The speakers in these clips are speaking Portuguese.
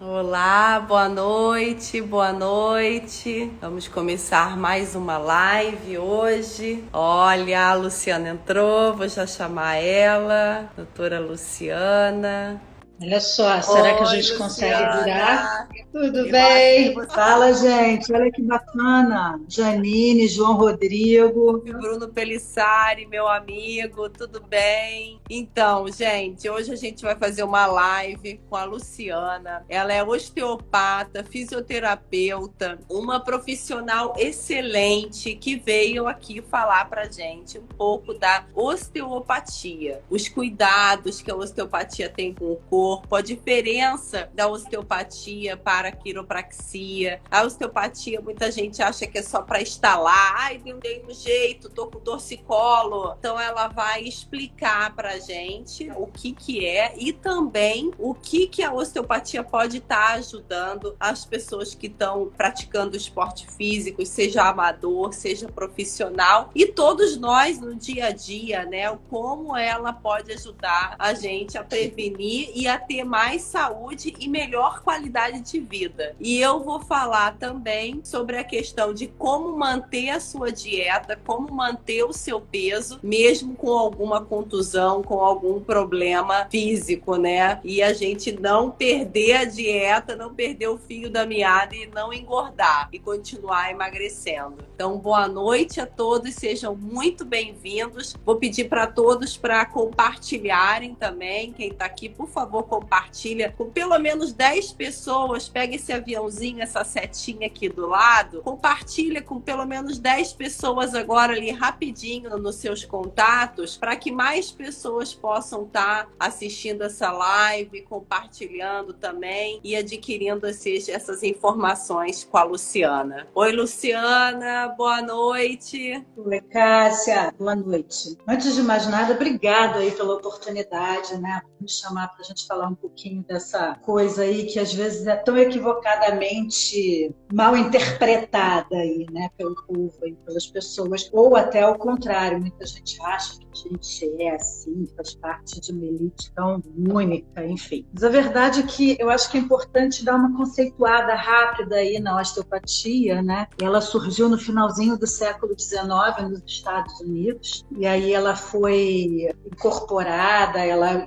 Olá, boa noite, boa noite. Vamos começar mais uma live hoje. Olha, a Luciana entrou, vou já chamar ela, doutora Luciana. Olha só, será que a Oi, gente consegue virar? Luciana. Tudo Eu acho que bem? você. Fala, gente. Olha que bacana. Janine, João Rodrigo. Bruno Pelissari, meu amigo, tudo bem? Então, gente, hoje a gente vai fazer uma live com a Luciana. Ela é osteopata, fisioterapeuta, uma profissional excelente que veio aqui falar pra gente um pouco da osteopatia, os cuidados que a osteopatia tem com o corpo, a diferença da osteopatia para a quiropraxia. A osteopatia, muita gente acha que é só para instalar, ai, não dei um jeito, tô com torcicolo. Então ela vai explicar pra gente o que é e também o que a osteopatia pode estar ajudando as pessoas que estão praticando esporte físico, seja amador, seja profissional, e todos nós no dia a dia, né? Como ela pode ajudar a gente a prevenir e a ter mais saúde e melhor qualidade de vida. E eu vou falar também sobre a questão de como manter a sua dieta, como manter o seu peso, mesmo com alguma contusão, com algum problema físico, né? E a gente não perder a dieta, não perder o fio da meada e não engordar e continuar emagrecendo. Então, boa noite a todos, sejam muito bem-vindos. Vou pedir para todos para compartilharem também. Quem está aqui, por favor, compartilha com pelo menos 10 pessoas. Pega esse aviãozinho, essa setinha aqui do lado, compartilha com pelo menos 10 pessoas agora ali rapidinho nos seus contatos, para que mais pessoas possam estar assistindo essa live, compartilhando também e adquirindo essas informações com a Luciana. Oi, Luciana, boa noite. Oi, Cássia. Boa noite. Antes de mais nada, obrigado aí pela oportunidade, né? Por me chamar para a gente falar um pouquinho dessa coisa aí que às vezes é tão equivocadamente mal interpretada aí, né? Pelo povo e pelas pessoas. Ou até ao contrário, muita gente acha que a gente é assim, faz parte de uma elite tão única, enfim. Mas a verdade é que eu acho que é importante dar uma conceituada rápida aí na osteopatia, né? Ela surgiu no finalzinho do século XIX nos Estados Unidos, e aí ela foi incorporada, ela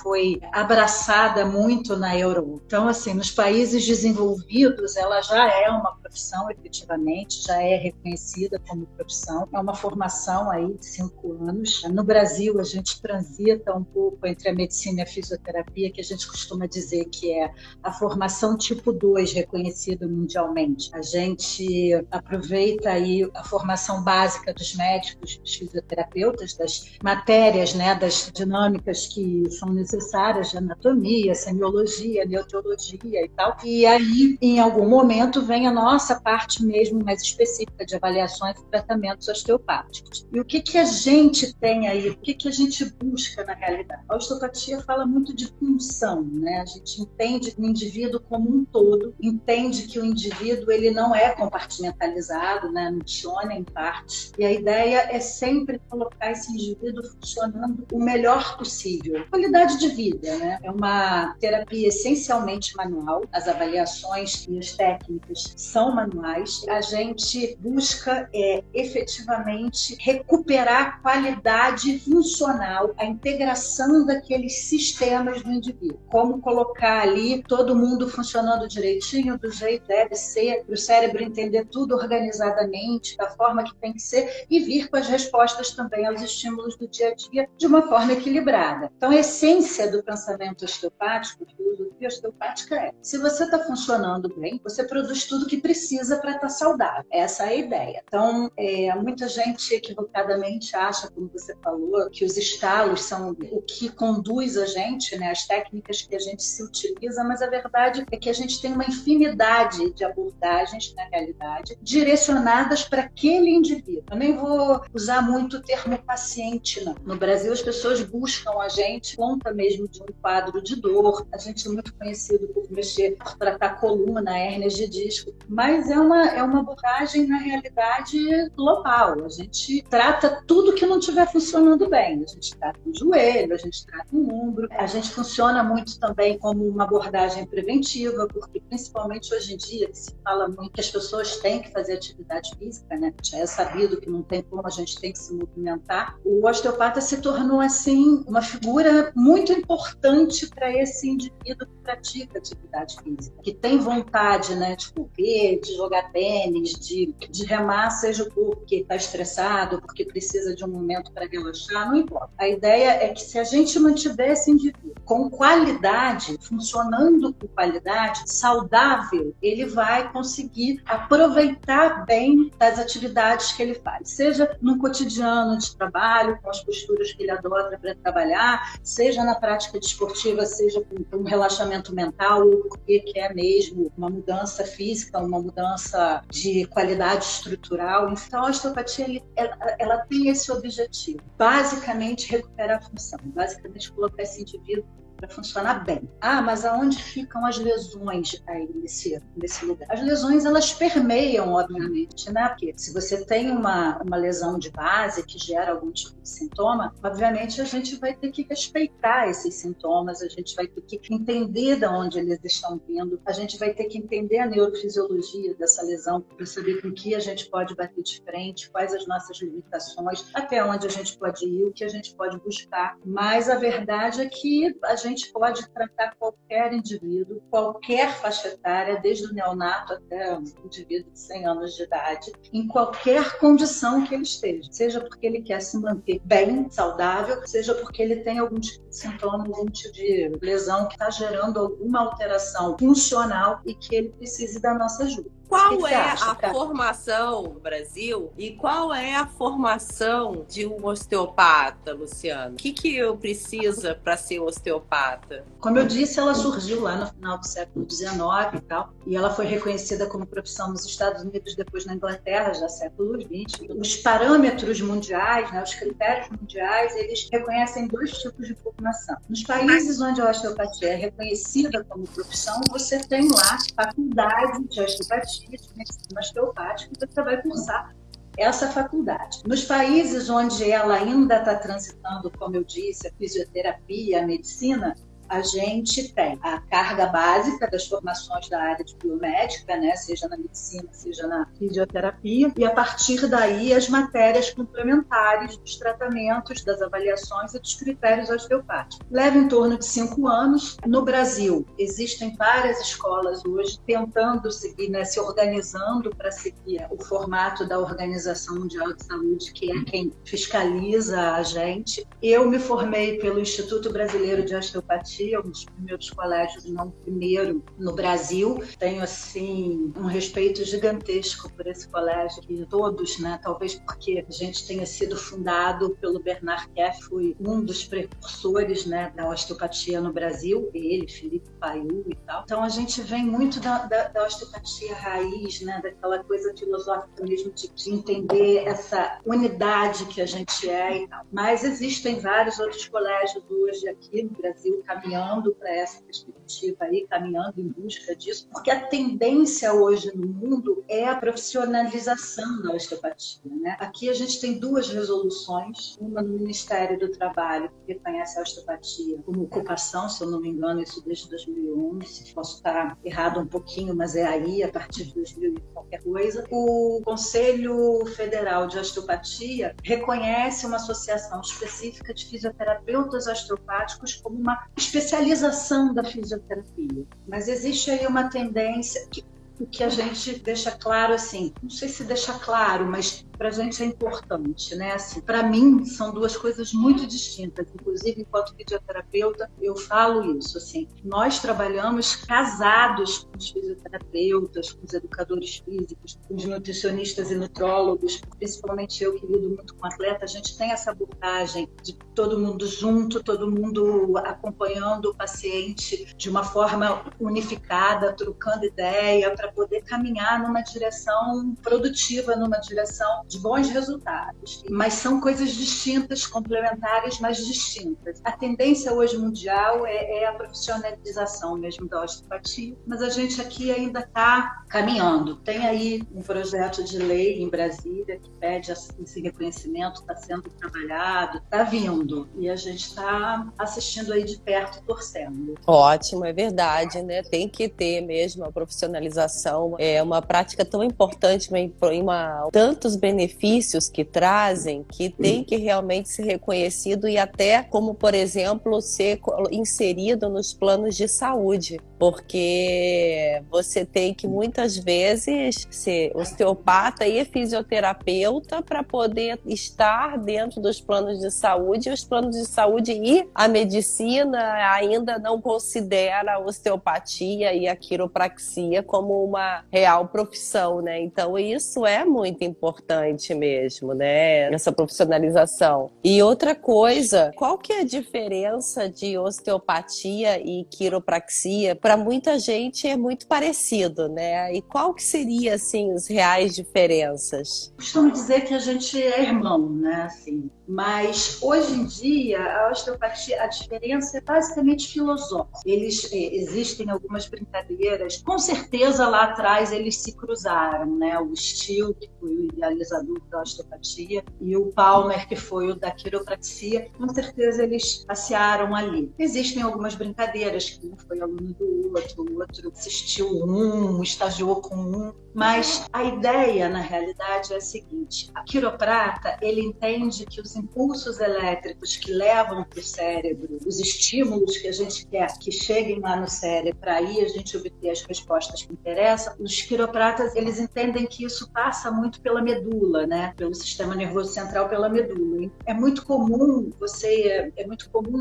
foi abraçada muito na Europa. Então, assim, nos países desenvolvidos, ela já é uma profissão, efetivamente, já é reconhecida como profissão. É uma formação aí de 5 anos. No Brasil, a gente transita um pouco entre a medicina e a fisioterapia, que a gente costuma dizer que é a formação tipo 2, reconhecida mundialmente. A gente aproveita aí a formação básica dos médicos, dos fisioterapeutas, das matérias, né, das dinâmicas que são necessárias de anatomia, semiologia, neurologia e tal. E aí, em algum momento, vem a nossa parte mesmo mais específica de avaliações e tratamentos osteopáticos. E o que a gente tem aí, o que a gente busca na realidade? A osteopatia fala muito de função, né? A gente entende o indivíduo como um todo, entende que o indivíduo ele não é compartimentalizado, né? Não funciona em partes. E a ideia é sempre colocar esse indivíduo funcionando o melhor possível. Qualidade de vida, né? É uma terapia essencialmente manual. As avaliações e as técnicas são manuais. A gente busca efetivamente recuperar a qualidade funcional, a integração daqueles sistemas do indivíduo. Como colocar ali todo mundo funcionando direitinho, do jeito que deve ser, para o cérebro entender tudo organizadamente, da forma que tem que ser, e vir com as respostas também aos estímulos do dia a dia de uma forma equilibrada. Então, a essência do pensamento osteopático, a filosofia osteopática é: se você está funcionando bem, você produz tudo que precisa para estar saudável. Essa é a ideia. Então, muita gente equivocadamente acha, como você falou, que os estalos são o que conduz a gente, né, as técnicas que a gente se utiliza, mas a verdade é que a gente tem uma infinidade de abordagens, na realidade, direcionadas para aquele indivíduo. Eu nem vou usar muito o termo paciente, não. No Brasil, as pessoas buscam a gente por conta mesmo de um quadro de dor. A gente é muito conhecido por por tratar coluna, hérnias de disco, mas é uma abordagem, na realidade, global. A gente trata tudo que não estiver funcionando bem. A gente trata o joelho, a gente trata o ombro. A gente funciona muito também como uma abordagem preventiva, porque principalmente hoje em dia, que se fala muito que as pessoas têm que fazer atividade física, né? Já é sabido que não tem como, a gente tem que se movimentar. O osteopata se tornou, assim, uma figura muito importante para esse indivíduo que pratica atividade física, que tem vontade, né, de correr, de jogar tênis, de remar, seja porque está estressado, porque precisa de um momento para relaxar, não importa. A ideia é que se a gente mantiver esse indivíduo com qualidade, funcionando com qualidade, saudável, ele vai conseguir aproveitar bem das atividades que ele faz, seja no cotidiano de trabalho, com as posturas que ele adota para trabalhar, seja na prática desportiva, seja com um relaxamento mental, ou porque quer mesmo uma mudança física, uma mudança de qualidade estrutural. Então, a osteopatia ela tem esse objetivo, basicamente recuperar a função, basicamente colocar esse indivíduo para funcionar bem. Mas aonde ficam as lesões aí nesse lugar? As lesões, elas permeiam, obviamente, né? Porque se você tem uma lesão de base que gera algum tipo de sintoma, obviamente a gente vai ter que respeitar esses sintomas, a gente vai ter que entender de onde eles estão vindo, a gente vai ter que entender a neurofisiologia dessa lesão para saber com que a gente pode bater de frente, quais as nossas limitações, até onde a gente pode ir, o que a gente pode buscar. Mas a verdade é que a gente pode tratar qualquer indivíduo, qualquer faixa etária, desde o neonato até o indivíduo de 100 anos de idade, em qualquer condição que ele esteja. Seja porque ele quer se manter bem, saudável, seja porque ele tem algum tipo de sintoma, algum tipo de lesão que está gerando alguma alteração funcional e que ele precise da nossa ajuda. Qual é a formação no Brasil e qual é a formação de um osteopata, Luciana? O que eu preciso para ser osteopata? Como eu disse, ela surgiu lá no final do século XIX e tal, e ela foi reconhecida como profissão nos Estados Unidos, depois na Inglaterra, já século XX. Os parâmetros mundiais, né, os critérios mundiais, eles reconhecem dois tipos de formação. Nos países onde a osteopatia é reconhecida como profissão, você tem lá faculdade de osteopatia, de medicina osteopática, e você vai cursar essa faculdade. Nos países onde ela ainda está transitando, como eu disse, a fisioterapia, a medicina, a gente tem a carga básica das formações da área de biomédica, né? Seja na medicina, seja na fisioterapia, e a partir daí as matérias complementares dos tratamentos, das avaliações e dos critérios osteopáticos. Leva em torno de 5 anos. No Brasil, existem várias escolas hoje tentando seguir, né, se organizando para seguir o formato da Organização Mundial de Saúde, que é quem fiscaliza a gente. Eu me formei pelo Instituto Brasileiro de Osteopatia, um dos primeiros colégios, não o primeiro, no Brasil. Tenho, assim, um respeito gigantesco por esse colégio, e todos, né? Talvez porque a gente tenha sido fundado pelo Bernard Keff, foi um dos precursores, né, da osteopatia no Brasil, ele, Felipe Paiu e tal. Então, a gente vem muito da osteopatia raiz, né, daquela coisa filosófica mesmo de entender essa unidade que a gente é e tal. Mas existem vários outros colégios hoje aqui no Brasil caminhando para essa perspectiva aí, caminhando em busca disso, porque a tendência hoje no mundo é a profissionalização da osteopatia, né? Aqui a gente tem 2 resoluções, uma no Ministério do Trabalho, que reconhece a osteopatia como ocupação, se eu não me engano, isso desde 2011, posso estar errado um pouquinho, mas é aí, a partir de 2000 e qualquer coisa. O Conselho Federal de Osteopatia reconhece uma associação específica de fisioterapeutas osteopáticos como uma especialização da fisioterapia. Mas existe aí uma tendência que a gente deixa claro, assim, não sei se deixa claro, mas para a gente é importante, né? Assim, para mim, são 2 coisas muito distintas. Inclusive, enquanto fisioterapeuta, eu falo isso, assim, nós trabalhamos casados com os fisioterapeutas, com os educadores físicos, com os nutricionistas e nutrólogos, principalmente eu que lido muito com atleta, a gente tem essa abordagem de todo mundo junto, todo mundo acompanhando o paciente de uma forma unificada, trocando ideia, para poder caminhar numa direção produtiva, numa direção de bons resultados. Mas são coisas distintas, complementares, mas distintas. A tendência hoje mundial é a profissionalização mesmo da osteopatia, mas a gente aqui ainda está caminhando. Tem aí um projeto de lei em Brasília que pede esse reconhecimento, está sendo trabalhado, está vindo, e a gente está assistindo aí de perto, torcendo. Ótimo, é verdade, né? Tem que ter mesmo a profissionalização. É uma prática tão importante, tantos benefícios que trazem, que tem que realmente ser reconhecido e até como, por exemplo, ser inserido nos planos de saúde, porque você tem que muitas vezes ser osteopata e fisioterapeuta para poder estar dentro dos planos de saúde, e os planos de saúde e a medicina ainda não considera a osteopatia e a quiropraxia como uma real profissão, né? Então isso é muito importante mesmo, né? Essa profissionalização. E outra coisa, qual que é a diferença de osteopatia e quiropraxia? Para muita gente é muito parecido, né? E qual que seria, assim, as reais diferenças? Costumo dizer que a gente é irmão, né? Assim, mas hoje em dia a osteopatia, a diferença é basicamente filosófica. Existem algumas brincadeiras, com certeza lá atrás eles se cruzaram, né? O Still, que foi o idealizador da osteopatia, e o Palmer, que foi o da quiropraxia, com certeza eles passearam ali. Existem algumas brincadeiras, que um foi aluno do outro, o outro assistiu um, estagiou com um, mas a ideia, na realidade, é a seguinte: a quiroprata, ele entende que os impulsos elétricos que levam para o cérebro, os estímulos que a gente quer que cheguem lá no cérebro, para aí a gente obter as respostas que interessam, os quiropratas, eles entendem que isso passa muito pela medula, né? Pelo sistema nervoso central, pela medula. É muito comum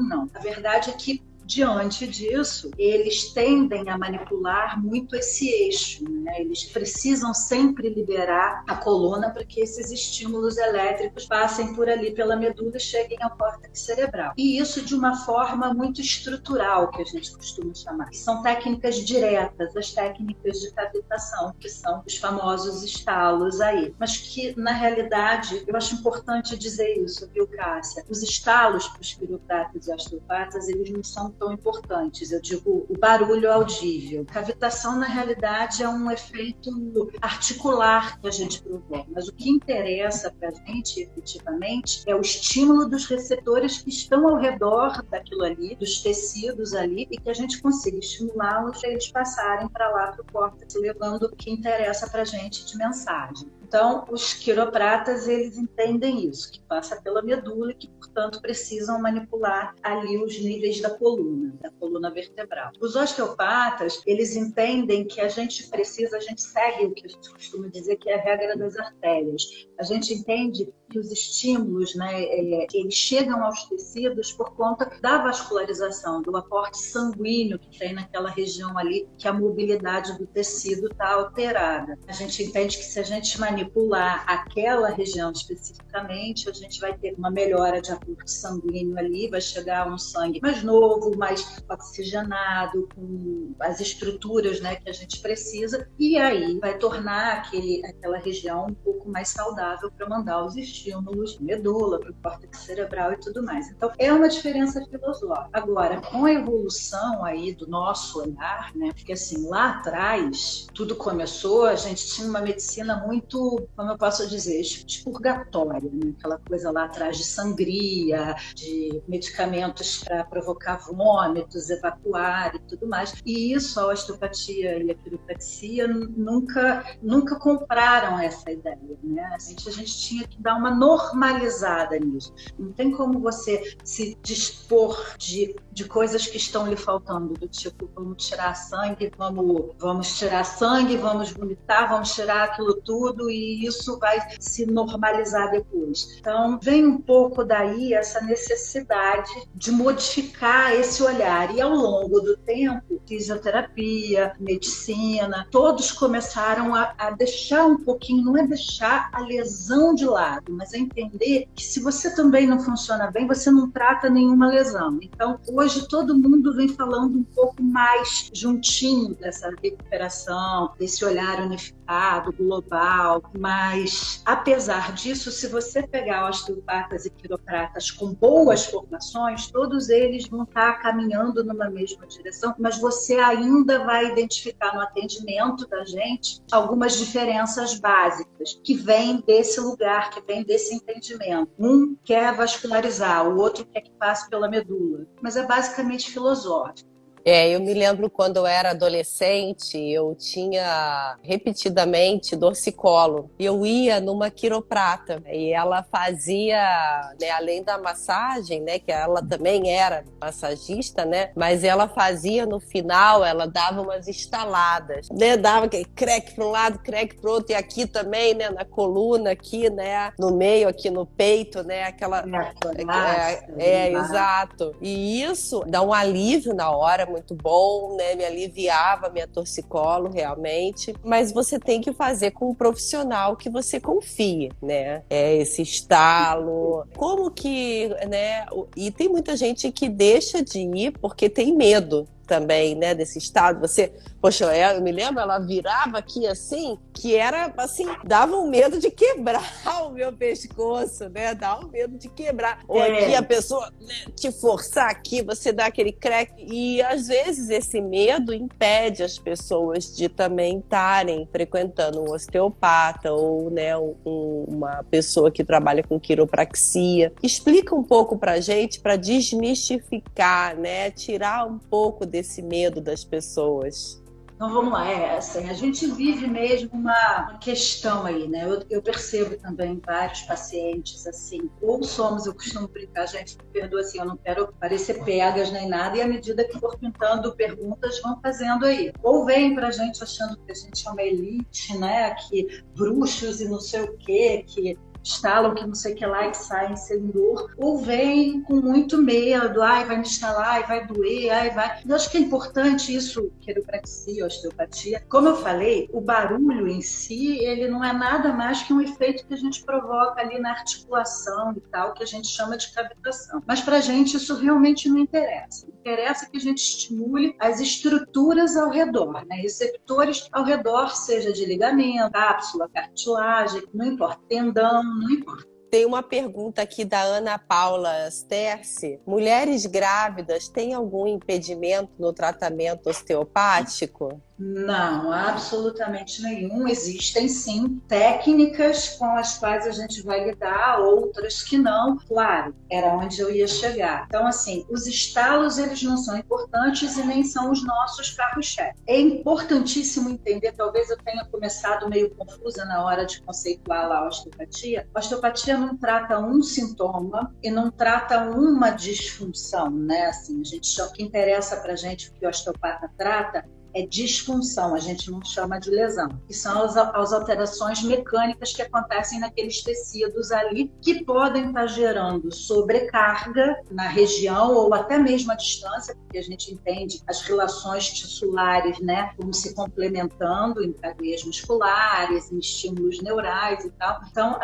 não. A verdade é que, diante disso, eles tendem a manipular muito esse eixo, né? Eles precisam sempre liberar a coluna para que esses estímulos elétricos passem por ali pela medula e cheguem ao córtex cerebral. E isso de uma forma muito estrutural, que a gente costuma chamar, que são técnicas diretas, as técnicas de cavitação, que são os famosos estalos aí. Mas que, na realidade, eu acho importante dizer isso, viu, Cássia? Os estalos para os quiropratas e osteopatas, eles não são tão importantes. Eu digo o barulho audível. Cavitação, na realidade, é um efeito articular que a gente provoca. Mas o que interessa para a gente, efetivamente, é o estímulo dos receptores que estão ao redor daquilo ali, dos tecidos ali, e que a gente consiga estimulá-los para eles passarem para lá para o córtex, levando o que interessa para a gente de mensagem. Então, os quiropratas, eles entendem isso, que passa pela medula e que, portanto, precisam manipular ali os níveis da coluna vertebral. Os osteopatas, eles entendem que a gente segue o que a gente costuma dizer que é a regra das artérias. A gente entende que os estímulos, né, eles chegam aos tecidos por conta da vascularização, do aporte sanguíneo que tem naquela região ali, que a mobilidade do tecido está alterada. A gente entende que se a gente manipular aquela região especificamente, a gente vai ter uma melhora de aporte sanguíneo ali, vai chegar um sangue mais novo, mais oxigenado, com as estruturas, né, que a gente precisa, e aí vai tornar aquela região um pouco mais saudável para mandar os estímulos, medula, para o córtex cerebral e tudo mais. Então, é uma diferença filosófica. Agora, com a evolução aí do nosso olhar, né, porque assim, lá atrás, tudo começou, a gente tinha uma medicina muito, como eu posso dizer, expurgatória, né? Aquela coisa lá atrás de sangria, de medicamentos para provocar vômitos, evacuar e tudo mais. E isso, a osteopatia e a quiropraxia nunca compraram essa ideia, né? A gente tinha que dar uma normalizada nisso. Não tem como você se dispor de coisas que estão lhe faltando, do tipo, vamos tirar sangue, vamos tirar sangue, vamos vomitar, vamos tirar aquilo tudo e isso vai se normalizar depois. Então, vem um pouco daí essa necessidade de modificar esse olhar. E ao longo do tempo, fisioterapia, medicina, todos começaram a deixar um pouquinho, não é deixar a lesão de lado, mas é entender que se você também não funciona bem, você não trata nenhuma lesão. Então, hoje todo mundo vem falando um pouco mais juntinho dessa recuperação, desse olhar unificado mercado global, mas apesar disso, se você pegar osteopatas e quiropratas com boas formações, todos eles vão estar caminhando numa mesma direção, mas você ainda vai identificar no atendimento da gente algumas diferenças básicas que vêm desse lugar, que vêm desse entendimento. Um quer vascularizar, o outro quer que passe pela medula, mas é basicamente filosófico. Eu me lembro quando eu era adolescente, eu tinha repetidamente torcicolo. Eu ia numa quiroprata e ela fazia, né, além da massagem, né, que ela também era massagista, né, mas ela fazia no final, ela dava umas estaladas, né, dava aquele creque para um lado, creque para o outro, e aqui também, né, na coluna, aqui, né, no meio, aqui no peito, né, aquela... Exato. E isso dá um alívio na hora, muito bom, né? Me aliviava minha torcicolo, realmente. Mas você tem que fazer com um profissional que você confie, né? Esse estalo. Como que, né? E tem muita gente que deixa de ir porque tem medo também, né, desse estado. Você, poxa, eu me lembro, ela virava aqui assim, que era assim, dava um medo de quebrar o meu pescoço, né, dava um medo de quebrar, ou aqui a pessoa, né, te forçar aqui, você dá aquele creque, e às vezes esse medo impede as pessoas de também estarem frequentando um osteopata ou, né, uma pessoa que trabalha com quiropraxia. Explica um pouco pra gente, para desmistificar, né, tirar um pouco desse medo das pessoas. Então vamos lá, assim, a gente vive mesmo uma questão aí, né? Eu percebo também vários pacientes assim, ou somos, eu costumo brincar, gente, me perdoa assim, eu não quero parecer pegas nem nada, e à medida que for pintando perguntas, vão fazendo aí. Ou vem pra gente achando que a gente é uma elite, né? Que bruxos e não sei o quê, que instalam que não sei o que lá e saem sem dor, ou vem com muito medo, ai, vai me instalar, ai, vai doer, ai, vai... Eu acho que é importante isso, quiropraxia, osteopatia. Como eu falei, o barulho em si, ele não é nada mais que um efeito que a gente provoca ali na articulação e tal, que a gente chama de cavitação. Mas pra gente isso realmente não interessa. Interessa que a gente estimule as estruturas ao redor, né? Receptores ao redor, seja de ligamento, cápsula, cartilagem, não importa, tendão, não importa. Tem uma pergunta aqui da Ana Paula Sterce. Mulheres grávidas têm algum impedimento no tratamento osteopático? Não, absolutamente nenhum. Existem sim técnicas com as quais a gente vai lidar, outras que não. Claro, era onde eu ia chegar. Então, assim, os estalos, eles não são importantes e nem são os nossos carros-chefe. É importantíssimo entender, talvez eu tenha começado meio confusa na hora de conceituar lá a osteopatia. A osteopatia não trata um sintoma e não trata uma disfunção, né? Assim, a gente chama, o que interessa pra gente, o que o osteopata trata, é disfunção, a gente não chama de lesão, que são as alterações mecânicas que acontecem naqueles tecidos ali, que podem estar gerando sobrecarga na região ou até mesmo à distância, porque a gente entende as relações tissulares, né, como se complementando em cadeias musculares, em estímulos neurais e tal. Então,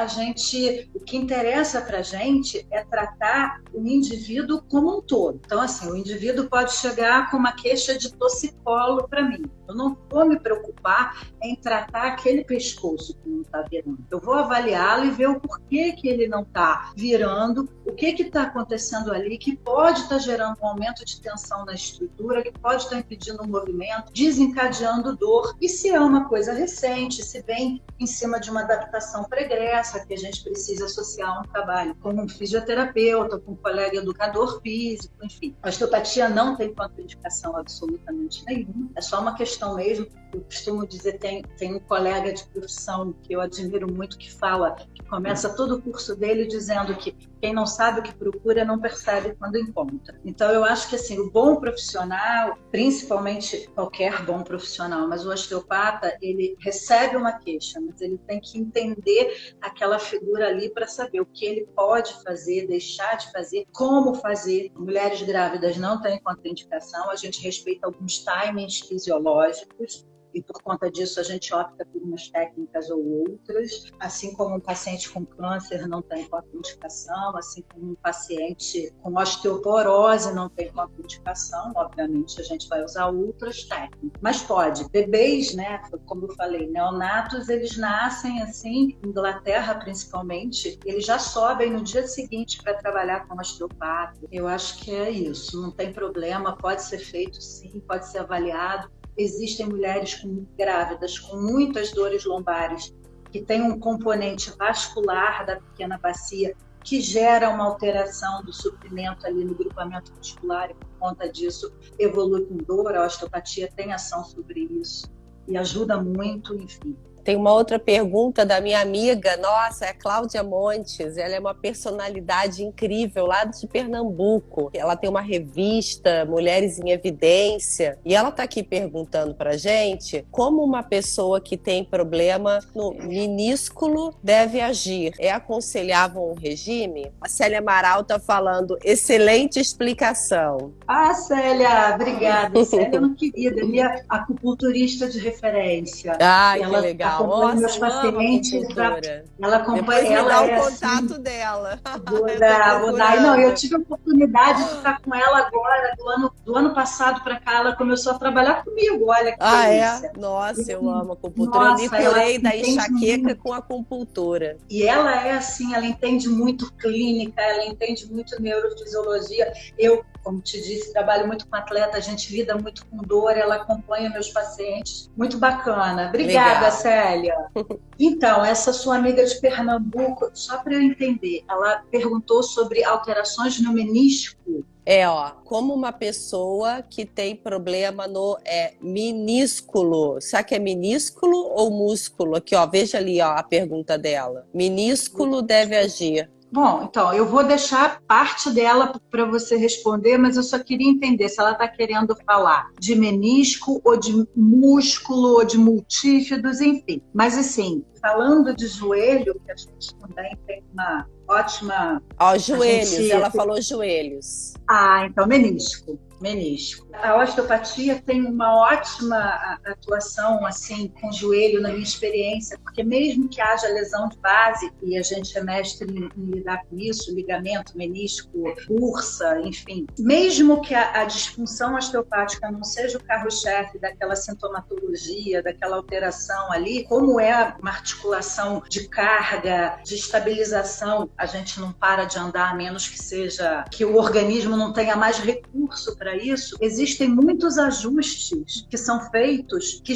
o que interessa para a gente é tratar o indivíduo como um todo. Então, assim, o indivíduo pode chegar com uma queixa de torcicolo para mim. Eu não vou me preocupar em tratar aquele pescoço que não está virando. Eu vou avaliá-lo e ver o porquê que ele não está virando, o que está acontecendo ali, que pode estar gerando um aumento de tensão na estrutura, que pode estar impedindo o movimento, desencadeando dor. E se é uma coisa recente, se vem em cima de uma adaptação pregressa, que a gente precisa associar a um trabalho com um fisioterapeuta, com um colega educador físico, enfim. A osteopatia não tem contraindicação absolutamente nenhuma, é só uma questão mesmo. Eu costumo dizer, tem um colega de profissão que eu admiro muito que fala, que começa todo o curso dele dizendo que quem não sabe o que procura não percebe quando encontra. Então eu acho que assim, o bom profissional, principalmente qualquer bom profissional, mas o osteopata, ele recebe uma queixa, mas ele tem que entender aquela figura ali para saber o que ele pode fazer, deixar de fazer, como fazer. Mulheres grávidas não têm contraindicação, a gente respeita alguns timings fisiológicos, e por conta disso a gente opta por umas técnicas ou outras, assim como um paciente com câncer não tem contraindicação, assim como um paciente com osteoporose não tem contraindicação, obviamente a gente vai usar outras técnicas. Mas pode, bebês, né, como eu falei, neonatos, eles nascem assim, Inglaterra principalmente, eles já sobem no dia seguinte para trabalhar com osteopata. Eu acho que é isso, não tem problema, pode ser feito sim, pode ser avaliado. Existem mulheres grávidas com muitas dores lombares que têm um componente vascular da pequena bacia que gera uma alteração do suprimento ali no grupamento muscular e por conta disso evolui com dor. A osteopatia tem ação sobre isso e ajuda muito, enfim. Tem uma outra pergunta da minha amiga, nossa, é a Cláudia Montes, ela é uma personalidade incrível lá de Pernambuco. Ela tem uma revista, Mulheres em Evidência, e ela está aqui perguntando pra gente como uma pessoa que tem problema no minúsculo deve agir. É aconselhável um regime? A Célia Amaral está falando, excelente explicação. Ah, Célia, obrigada. Célia é uma querida, minha acupunturista de referência. Ai, que legal. Acompanha meus pacientes. Ela acompanha. Depois me dá o contato assim, dela. Vou dar. Não, eu tive a oportunidade de estar com ela agora, do ano passado para cá, ela começou a trabalhar comigo. Olha que delícia. É? Nossa, eu amo acupuntura. Eu me curei da enxaqueca com acupuntura. E ela é assim, ela entende muito clínica, ela entende muito neurofisiologia. Eu, como te disse, trabalho muito com atleta, a gente lida muito com dor, ela acompanha meus pacientes. Muito bacana. Obrigada, legal. Célia. Então, essa sua amiga de Pernambuco, só para eu entender, ela perguntou sobre alterações no menisco. Como uma pessoa que tem problema no minúsculo. Será que é minúsculo ou músculo? Aqui, veja ali, a pergunta dela. Minúsculo deve agir. Bom, então, eu vou deixar parte dela para você responder, mas eu só queria entender se ela está querendo falar de menisco ou de músculo ou de multífidos, enfim. Mas, assim, falando de joelho, que a gente também tem uma ótima... Joelhos, ela falou joelhos. Então, menisco. A osteopatia tem uma ótima atuação assim com o joelho, na minha experiência, porque mesmo que haja lesão de base, e a gente é mestre em lidar com isso, ligamento, menisco, bursa, enfim, mesmo que a disfunção osteopática não seja o carro-chefe daquela sintomatologia, daquela alteração ali, como é uma articulação de carga, de estabilização, a gente não para de andar a menos que o organismo não tenha mais recurso para isso, existem muitos ajustes que são feitos, que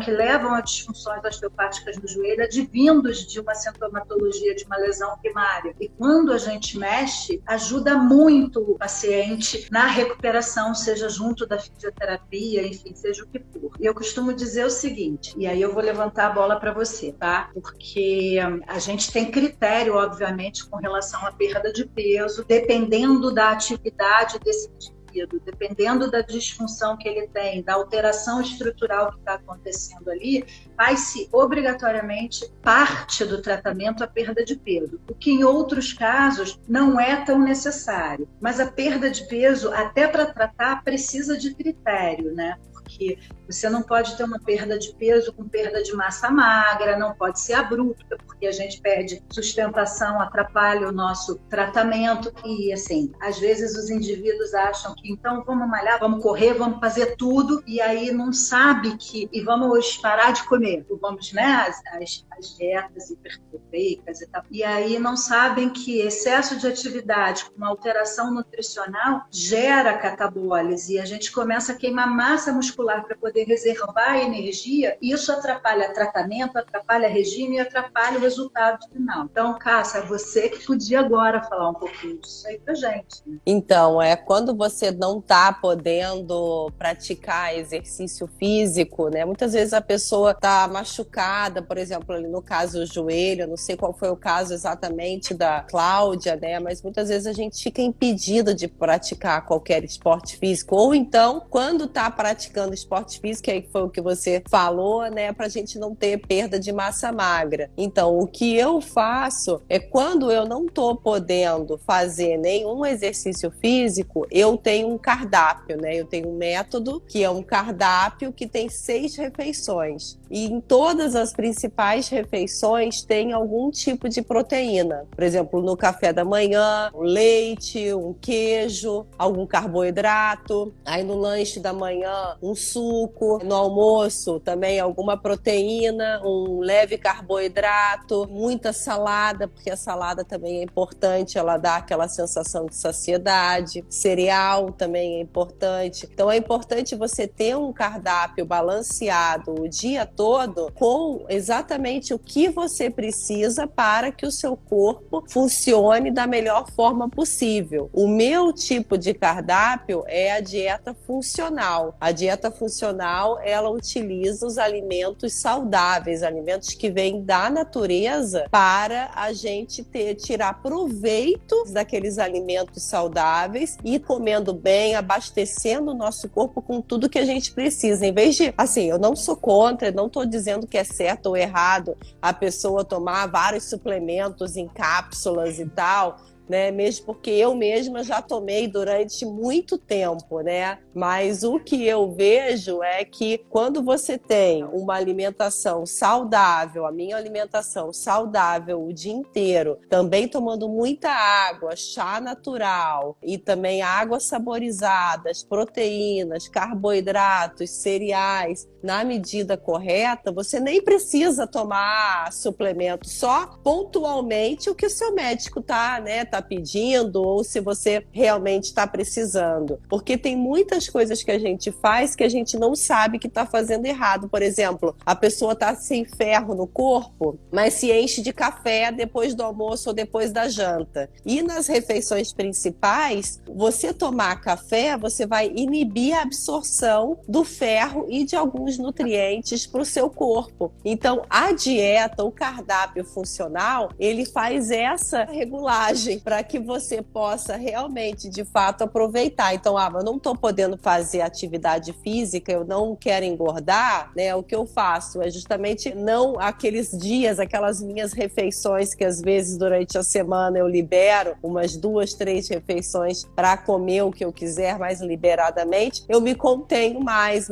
levam a disfunções osteopáticas no joelho, advindos de uma sintomatologia, de uma lesão primária. E quando a gente mexe, ajuda muito o paciente na recuperação, seja junto da fisioterapia, enfim, seja o que for. E eu costumo dizer o seguinte, e aí eu vou levantar a bola para você, tá? Porque a gente tem critério, obviamente, com relação à perda de peso, dependendo da atividade desse indivíduo, dependendo da disfunção que ele tem, da alteração estrutural que está acontecendo ali, faz-se obrigatoriamente parte do tratamento a perda de peso, o que em outros casos não é tão necessário. Mas a perda de peso, até para tratar, precisa de critério, né? Porque você não pode ter uma perda de peso com perda de massa magra, não pode ser abrupta, porque a gente perde sustentação, atrapalha o nosso tratamento. E, assim, às vezes os indivíduos acham que, então, vamos malhar, vamos correr, vamos fazer tudo, e aí não sabe e vamos parar de comer. Vamos, né, as dietas hiperproteicas e tal. E aí não sabem que excesso de atividade com alteração nutricional gera catabólise, e a gente começa a queimar massa muscular para poder reservar energia, e isso atrapalha tratamento, atrapalha regime e atrapalha o resultado final. Então, Cássia, você que podia agora falar um pouquinho disso aí pra gente. Né? Então, quando você não está podendo praticar exercício físico, né? Muitas vezes a pessoa está machucada, por exemplo, ali no caso do joelho, não sei qual foi o caso exatamente da Cláudia, né? Mas muitas vezes a gente fica impedida de praticar qualquer esporte físico, ou então, quando está praticando esporte física, que foi o que você falou, né, pra gente não ter perda de massa magra. Então, o que eu faço é quando eu não tô podendo fazer nenhum exercício físico, eu tenho um cardápio, né? Eu tenho um método que é um cardápio que tem 6 refeições. E em todas as principais refeições tem algum tipo de proteína. Por exemplo, no café da manhã, um leite, um queijo, algum carboidrato. Aí no lanche da manhã, um suco. No almoço, também alguma proteína, um leve carboidrato, muita salada, porque a salada também é importante, ela dá aquela sensação de saciedade. Cereal também é importante. Então é importante você ter um cardápio balanceado o dia todo com exatamente o que você precisa para que o seu corpo funcione da melhor forma possível. O meu tipo de cardápio é a dieta funcional. A dieta funcional, ela utiliza os alimentos saudáveis, alimentos que vêm da natureza, para a gente tirar proveito daqueles alimentos saudáveis e comendo bem, abastecendo o nosso corpo com tudo que a gente precisa. Em vez de, assim, eu não sou contra, não estou dizendo que é certo ou errado a pessoa tomar vários suplementos em cápsulas e tal, né? Mesmo porque eu mesma já tomei durante muito tempo, né? Mas o que eu vejo é que quando você tem uma alimentação saudável, a minha alimentação saudável o dia inteiro, também tomando muita água, chá natural e também água saborizada, proteínas, carboidratos, cereais, na medida correta, você nem precisa tomar suplemento, só pontualmente o que o seu médico tá pedindo, ou se você realmente está precisando. Porque tem muitas coisas que a gente faz que a gente não sabe que está fazendo errado. Por exemplo, a pessoa está sem ferro no corpo, mas se enche de café depois do almoço ou depois da janta. E nas refeições principais, você tomar café, você vai inibir a absorção do ferro e de alguns nutrientes para o seu corpo. Então, a dieta, o cardápio funcional, ele faz essa regulagem para que você possa realmente, de fato, aproveitar. Então, eu não estou podendo fazer atividade física, eu não quero engordar, né? O que eu faço é justamente não aqueles dias, aquelas minhas refeições que às vezes durante a semana eu libero umas 2, 3 refeições para comer o que eu quiser mais liberadamente, eu me contenho mais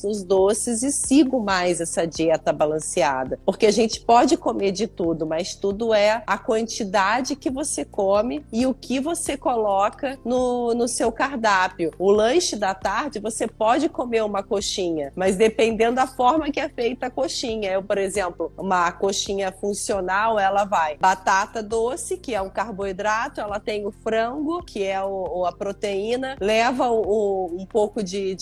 nos doces e sigo mais essa dieta balanceada. Porque a gente pode comer de tudo, mas tudo é a quantidade que você come e o que você coloca no seu cardápio. O lanche da tarde, você pode comer uma coxinha, mas dependendo da forma que é feita a coxinha. Eu, por exemplo, uma coxinha funcional, ela vai batata doce, que é um carboidrato, ela tem o frango, que é a proteína, leva um pouco de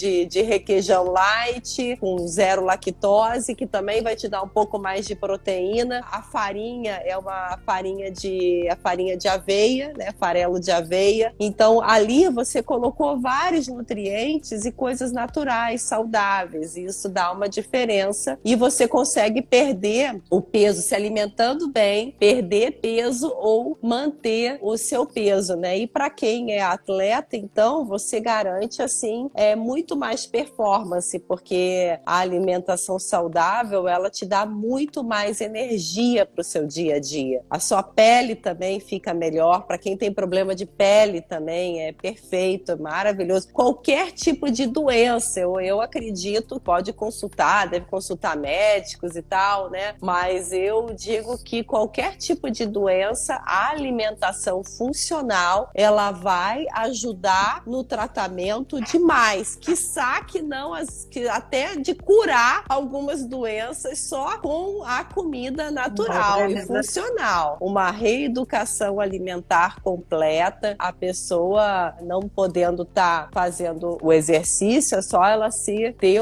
requeijão light, com 0 lactose, que também vai te dar um pouco mais de proteína. A farinha é uma farinha de aveia, né? Farelo de aveia. Então, ali você colocou vários nutrientes e coisas naturais, saudáveis. E isso dá uma diferença e você consegue perder o peso se alimentando bem, perder peso ou manter o seu peso, né? E para quem é atleta, então, você garante, assim, muito mais performance, porque a alimentação saudável, ela te dá muito mais energia para o seu dia a dia. A sua pele também fica melhor. Para quem tem problema de pele também, é perfeito, é maravilhoso. Qualquer tipo de doença, eu acredito, pode consultar, deve consultar médicos e tal, né? Mas eu digo que qualquer tipo de doença, a alimentação funcional, ela vai ajudar no tratamento demais. Quiçá que não, até de curar algumas doenças só com a comida natural e funcional. Uma reeducação alimentar completa, a pessoa não podendo estar fazendo o exercício, é só ela se ter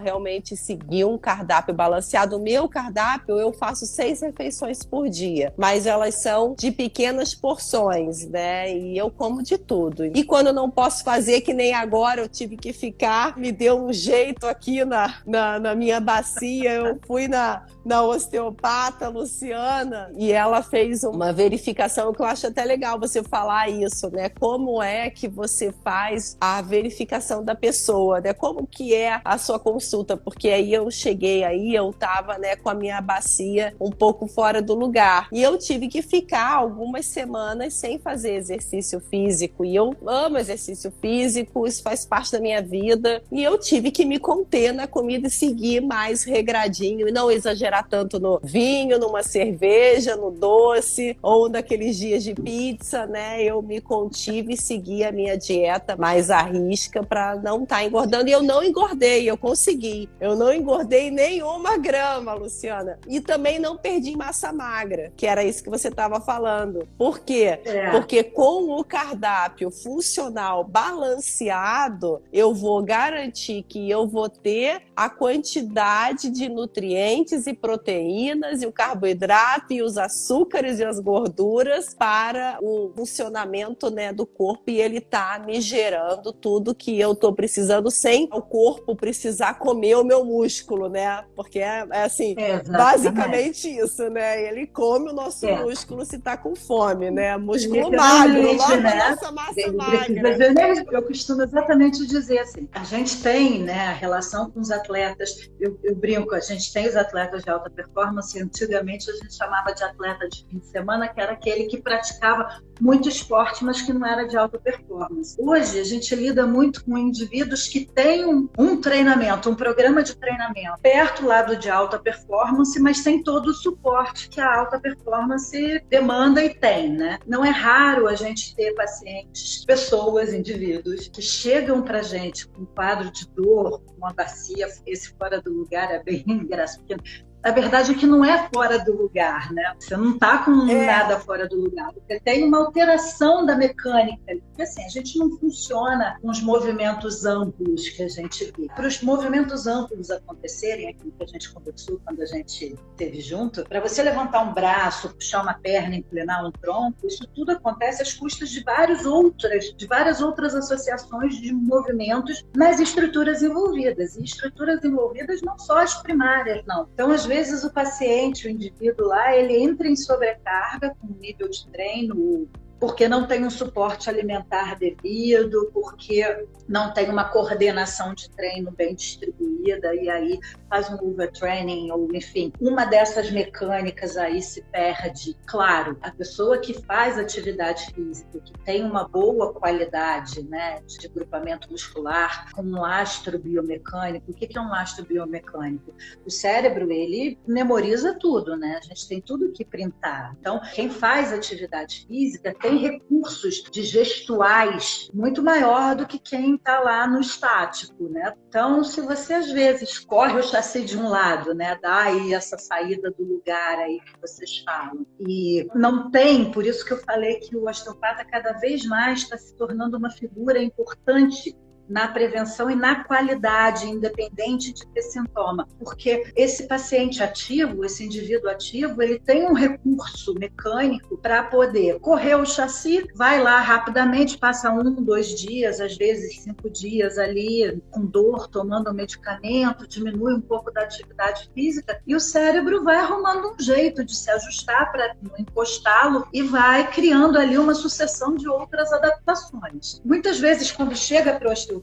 realmente seguir um cardápio balanceado. O meu cardápio, eu faço 6 refeições por dia, mas elas são de pequenas porções, né? E eu como de tudo. E quando eu não posso fazer, que nem agora, eu tive que ficar, me deu um jeito aqui na minha bacia, eu fui na osteopata Luciana e ela fez uma verificação, que eu acho até legal você falar isso, né? Como é que você faz a verificação da pessoa, né? Como que é a sua consulta? Porque aí eu cheguei aí, eu tava, né, com a minha bacia um pouco fora do lugar. E eu tive que ficar algumas semanas sem fazer exercício físico. E eu amo exercício físico, isso faz parte da minha vida. E eu tive que me conter na comida e seguir mais regradinho e não exagerar tanto no vinho, numa cerveja, no doce ou naqueles dias de pizza, né? Eu me contive e segui a minha dieta mais à risca para não estar engordando. E eu não engordei, eu consegui. Eu não engordei nenhuma grama, Luciana. E também não perdi massa magra, que era isso que você estava falando. Por quê? Porque com o cardápio funcional balanceado, eu vou garantir que eu vou ter a quantidade de nutrientes e proteínas e o carboidrato e os açúcares e as gorduras para o funcionamento, né, do corpo, e ele tá me gerando tudo que eu tô precisando sem o corpo precisar comer o meu músculo, né? Porque é assim, basicamente isso, né? Ele come o nosso músculo se tá com fome, né? Músculo magro, logo, né? A nossa massa magra. Eu costumo exatamente dizer assim, a gente tem, né, a relação com os atletas, eu brinco, a gente tem os atletas de alta performance, antigamente a gente chamava de atleta de fim de semana, que era aquele que praticava muito esporte, mas que não era de alta performance. Hoje a gente lida muito com indivíduos que têm um treinamento, um programa de treinamento perto lá do de alta performance, mas tem todo o suporte que a alta performance demanda e tem, né? Não é raro a gente ter pacientes, pessoas, indivíduos que chegam pra gente com um quadro de dor, com uma bacia, esse fora do lugar é bem engraçado, porque a verdade é que não é fora do lugar, né? Você não está com nada fora do lugar. Você tem uma alteração da mecânica. Porque assim, a gente não funciona com os movimentos amplos que a gente vê. Para os movimentos amplos acontecerem, aquilo que a gente conversou quando a gente esteve junto, para você levantar um braço, puxar uma perna, inclinar um tronco, isso tudo acontece às custas de várias outras associações de movimentos nas estruturas envolvidas. E estruturas envolvidas não só as primárias, não. Então, às vezes o paciente, o indivíduo lá, ele entra em sobrecarga com o nível de treino, porque não tem um suporte alimentar devido, porque não tem uma coordenação de treino bem distribuída, e aí faz um overtraining, ou enfim, uma dessas mecânicas aí se perde. Claro, a pessoa que faz atividade física, que tem uma boa qualidade, né, de grupamento muscular, com um lastro biomecânico. O que é um lastro biomecânico? O cérebro, ele memoriza tudo, né? A gente tem tudo que printar. Então, quem faz atividade física tem recursos de gestuais muito maior do que quem está lá no estático, né? Então, se você às vezes corre o chassi de um lado, né, dá aí essa saída do lugar aí que vocês falam, e não tem, por isso que eu falei que o osteopata cada vez mais está se tornando uma figura importante na prevenção e na qualidade, independente de ter sintoma. Porque esse paciente ativo, esse indivíduo ativo, ele tem um recurso mecânico para poder correr o chassi, vai lá rapidamente, passa 1, 2 dias, às vezes 5 dias ali com dor, tomando medicamento, diminui um pouco da atividade física e o cérebro vai arrumando um jeito de se ajustar para não encostá-lo e vai criando ali uma sucessão de outras adaptações. Muitas vezes, quando chega para o osteopata,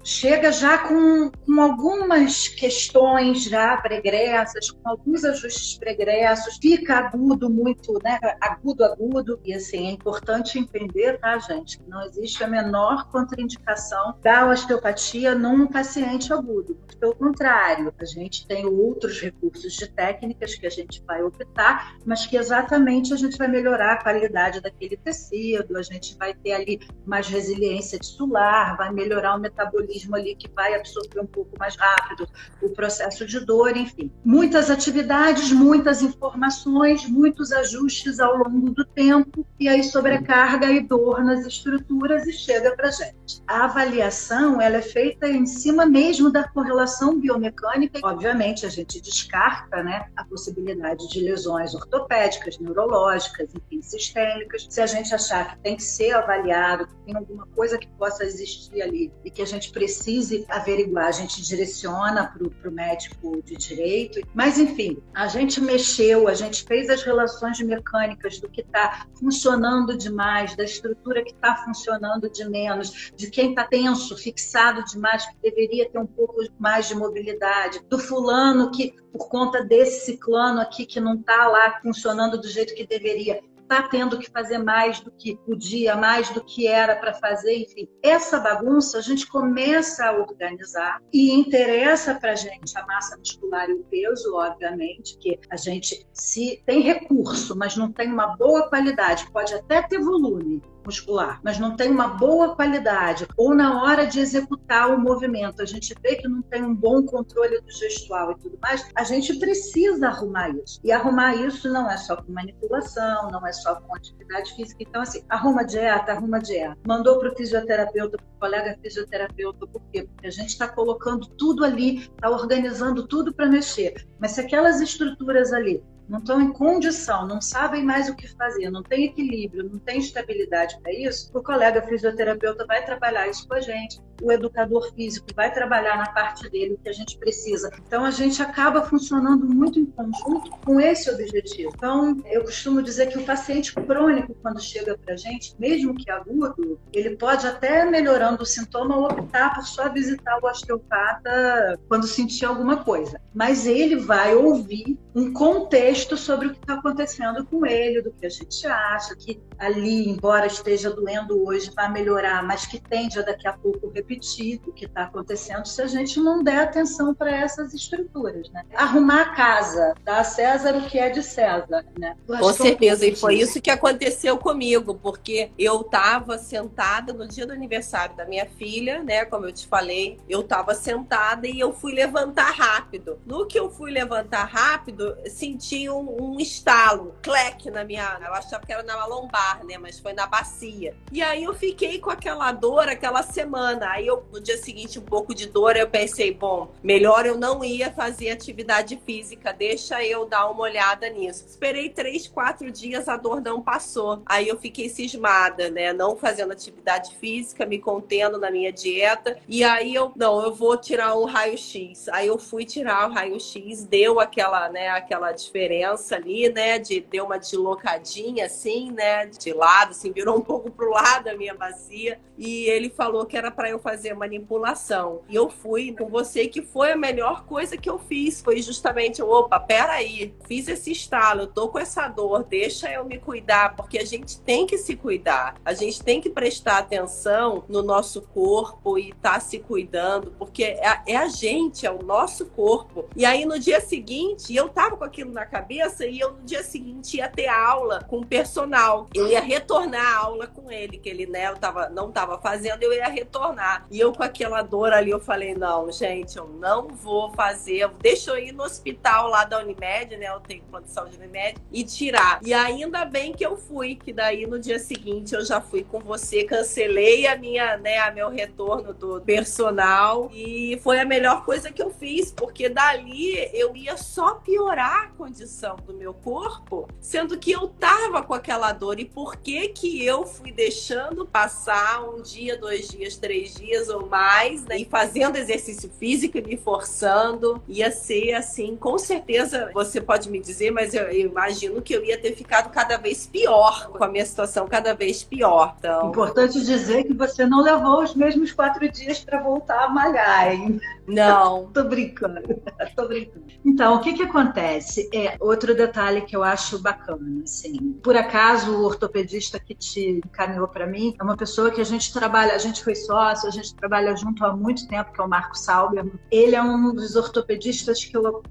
chega já com algumas questões já pregressas, com alguns ajustes pregressos, fica agudo muito, né? Agudo. E assim, é importante entender, tá, gente, que não existe a menor contraindicação da osteopatia num paciente agudo. Pelo contrário, a gente tem outros recursos de técnicas que a gente vai optar, mas que exatamente a gente vai melhorar a qualidade daquele tecido, a gente vai ter ali mais resiliência tissular, vai melhorar o metabolismo ali que vai absorver um pouco mais rápido o processo de dor, enfim. Muitas atividades, muitas informações, muitos ajustes ao longo do tempo e aí sobrecarga e dor nas estruturas e chega pra gente. A avaliação, ela é feita em cima mesmo da correlação biomecânica. Obviamente, a gente descarta, né, a possibilidade de lesões ortopédicas, neurológicas, enfim, sistêmicas. Se a gente achar que tem que ser avaliado, que tem alguma coisa que possa existir ali e que a gente precise averiguar, a gente direciona para o médico de direito. Mas, enfim, a gente mexeu, a gente fez as relações mecânicas do que está funcionando demais, da estrutura que está funcionando de menos, de quem está tenso, fixado demais, que deveria ter um pouco mais de mobilidade, do fulano que, por conta desse ciclano aqui que não está lá funcionando do jeito que deveria, está tendo que fazer mais do que podia, mais do que era para fazer, enfim. Essa bagunça a gente começa a organizar e interessa para a gente a massa muscular e o peso, obviamente, que a gente se tem recurso, mas não tem uma boa qualidade, pode até ter volume muscular, mas não tem uma boa qualidade, ou na hora de executar o movimento, a gente vê que não tem um bom controle do gestual e tudo mais, a gente precisa arrumar isso. E arrumar isso não é só com manipulação, não é só com atividade física. Então, assim, arruma dieta. Mandou para o fisioterapeuta, para o colega fisioterapeuta, por quê? Porque a gente está colocando tudo ali, está organizando tudo para mexer. Mas se aquelas estruturas ali não estão em condição, não sabem mais o que fazer, não tem equilíbrio, não tem estabilidade para isso, o colega fisioterapeuta vai trabalhar isso com a gente, o educador físico vai trabalhar na parte dele o que a gente precisa. Então, a gente acaba funcionando muito em conjunto com esse objetivo. Então, eu costumo dizer que o paciente crônico, quando chega para a gente, mesmo que agudo, ele pode até, melhorando o sintoma, optar por só visitar o osteopata quando sentir alguma coisa. Mas ele vai ouvir um contexto sobre o que está acontecendo com ele, do que a gente acha, que ali, embora esteja doendo hoje, vai melhorar, mas que tende a daqui a pouco repetir o que está acontecendo se a gente não der atenção para essas estruturas, né? Arrumar a casa, dar a César o que é de César, né? Com certeza, e foi isso que aconteceu comigo, porque eu estava sentada no dia do aniversário da minha filha, né? Como eu te falei, eu estava sentada e eu fui levantar rápido. No que eu fui levantar rápido, senti um estalo, um cleque na minha... Eu achava que era na lombar, né? Mas foi na bacia. E aí eu fiquei com aquela dor aquela semana. Aí eu, no dia seguinte, um pouco de dor, eu pensei, bom, melhor eu não ia fazer atividade física, deixa eu dar uma olhada nisso. Esperei 3, 4 dias, a dor não passou. Aí eu fiquei cismada, né? Não fazendo atividade física, me contendo na minha dieta. E aí eu vou tirar um raio-x. Aí eu fui tirar o raio-x, deu aquela, né, aquela diferença ali, né? Deu uma deslocadinha assim, né? De lado, assim, virou um pouco pro lado a minha bacia. E ele falou que era para eu fazer manipulação. E eu fui com você, que foi a melhor coisa que eu fiz. Foi justamente, opa, peraí, fiz esse estalo, eu tô com essa dor, deixa eu me cuidar, porque a gente tem que se cuidar. A gente tem que prestar atenção no nosso corpo e tá se cuidando, porque é a gente, é o nosso corpo. E aí no dia seguinte, eu tava com aquilo na cabeça e eu no dia seguinte ia ter aula com o personal. Eu ia retornar a aula com ele, que ele, né, não tava fazendo, eu ia retornar. E eu com aquela dor ali, eu falei, não, gente, eu não vou fazer, deixa eu ir no hospital lá da Unimed, né, eu tenho condição de Unimed, e tirar. E ainda bem que eu fui, que daí no dia seguinte eu já fui com você, cancelei a meu retorno do personal e foi a melhor coisa que eu fiz, porque dali eu ia só piorar a condição do meu corpo, sendo que eu tava com aquela dor. E por que eu fui deixando passar 1 dia, 2 dias, 3 dias ou mais, né? E fazendo exercício físico e me forçando, ia ser assim, com certeza, você pode me dizer, mas eu imagino que eu ia ter ficado cada vez pior, com a minha situação cada vez pior. Então... Importante dizer que você não levou os mesmos 4 dias para voltar a malhar, hein? Não. Tô brincando. Então, o que acontece? Outro detalhe que eu acho bacana, assim. Por acaso, o ortopedista que te encaminhou para mim é uma pessoa que a gente foi sócio, a gente trabalha junto há muito tempo, que é o Marco Sauberman. Ele é um dos ortopedistas que eu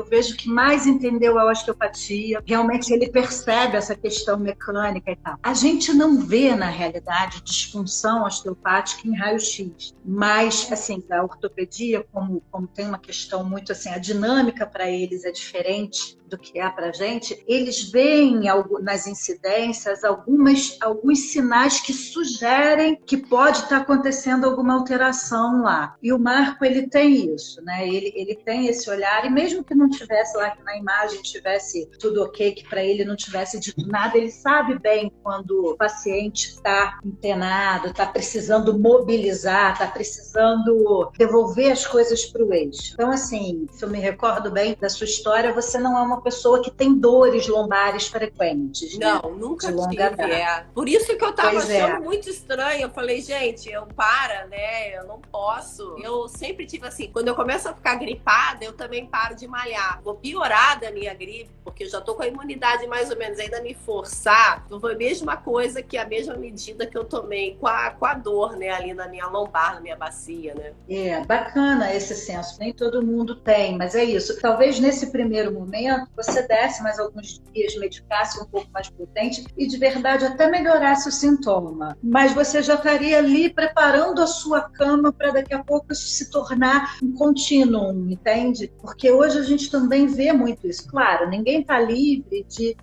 vejo que mais entendeu a osteopatia. Realmente ele percebe essa questão mecânica e tal. A gente não vê, na realidade, disfunção osteopática em raio-x, mas, assim, a ortopedia, como tem uma questão muito assim, a dinâmica para eles é diferente, do que é para a gente, eles veem nas incidências alguns sinais que sugerem que pode estar acontecendo alguma alteração lá. E o Marco, ele tem isso, né? Ele tem esse olhar, e mesmo que não tivesse lá, que na imagem tivesse tudo ok, que para ele não tivesse dito nada, ele sabe bem quando o paciente está internado, está precisando mobilizar, está precisando devolver as coisas para o eixo. Então, assim, se eu me recordo bem da sua história, você não é uma pessoa que tem dores lombares frequentes. Não, né? Nunca tive. Por isso que eu estava achando muito estranho. Eu falei, gente, né? Eu não posso. Eu sempre tive assim, quando eu começo a ficar gripada, eu também paro de malhar. Vou piorar da minha gripe, porque eu já tô com a imunidade mais ou menos, ainda me forçar. Então foi a mesma coisa, que a mesma medida que eu tomei com a dor, né? Ali na minha lombar, na minha bacia, né? Bacana esse senso. Nem todo mundo tem, mas é isso. Talvez nesse primeiro momento você desse mais alguns dias, medicasse um pouco mais potente e de verdade até melhorasse o sintoma. Mas você já estaria ali preparando a sua cama para daqui a pouco isso se tornar um contínuo, entende? Porque hoje a gente também vê muito isso. Claro, ninguém está livre de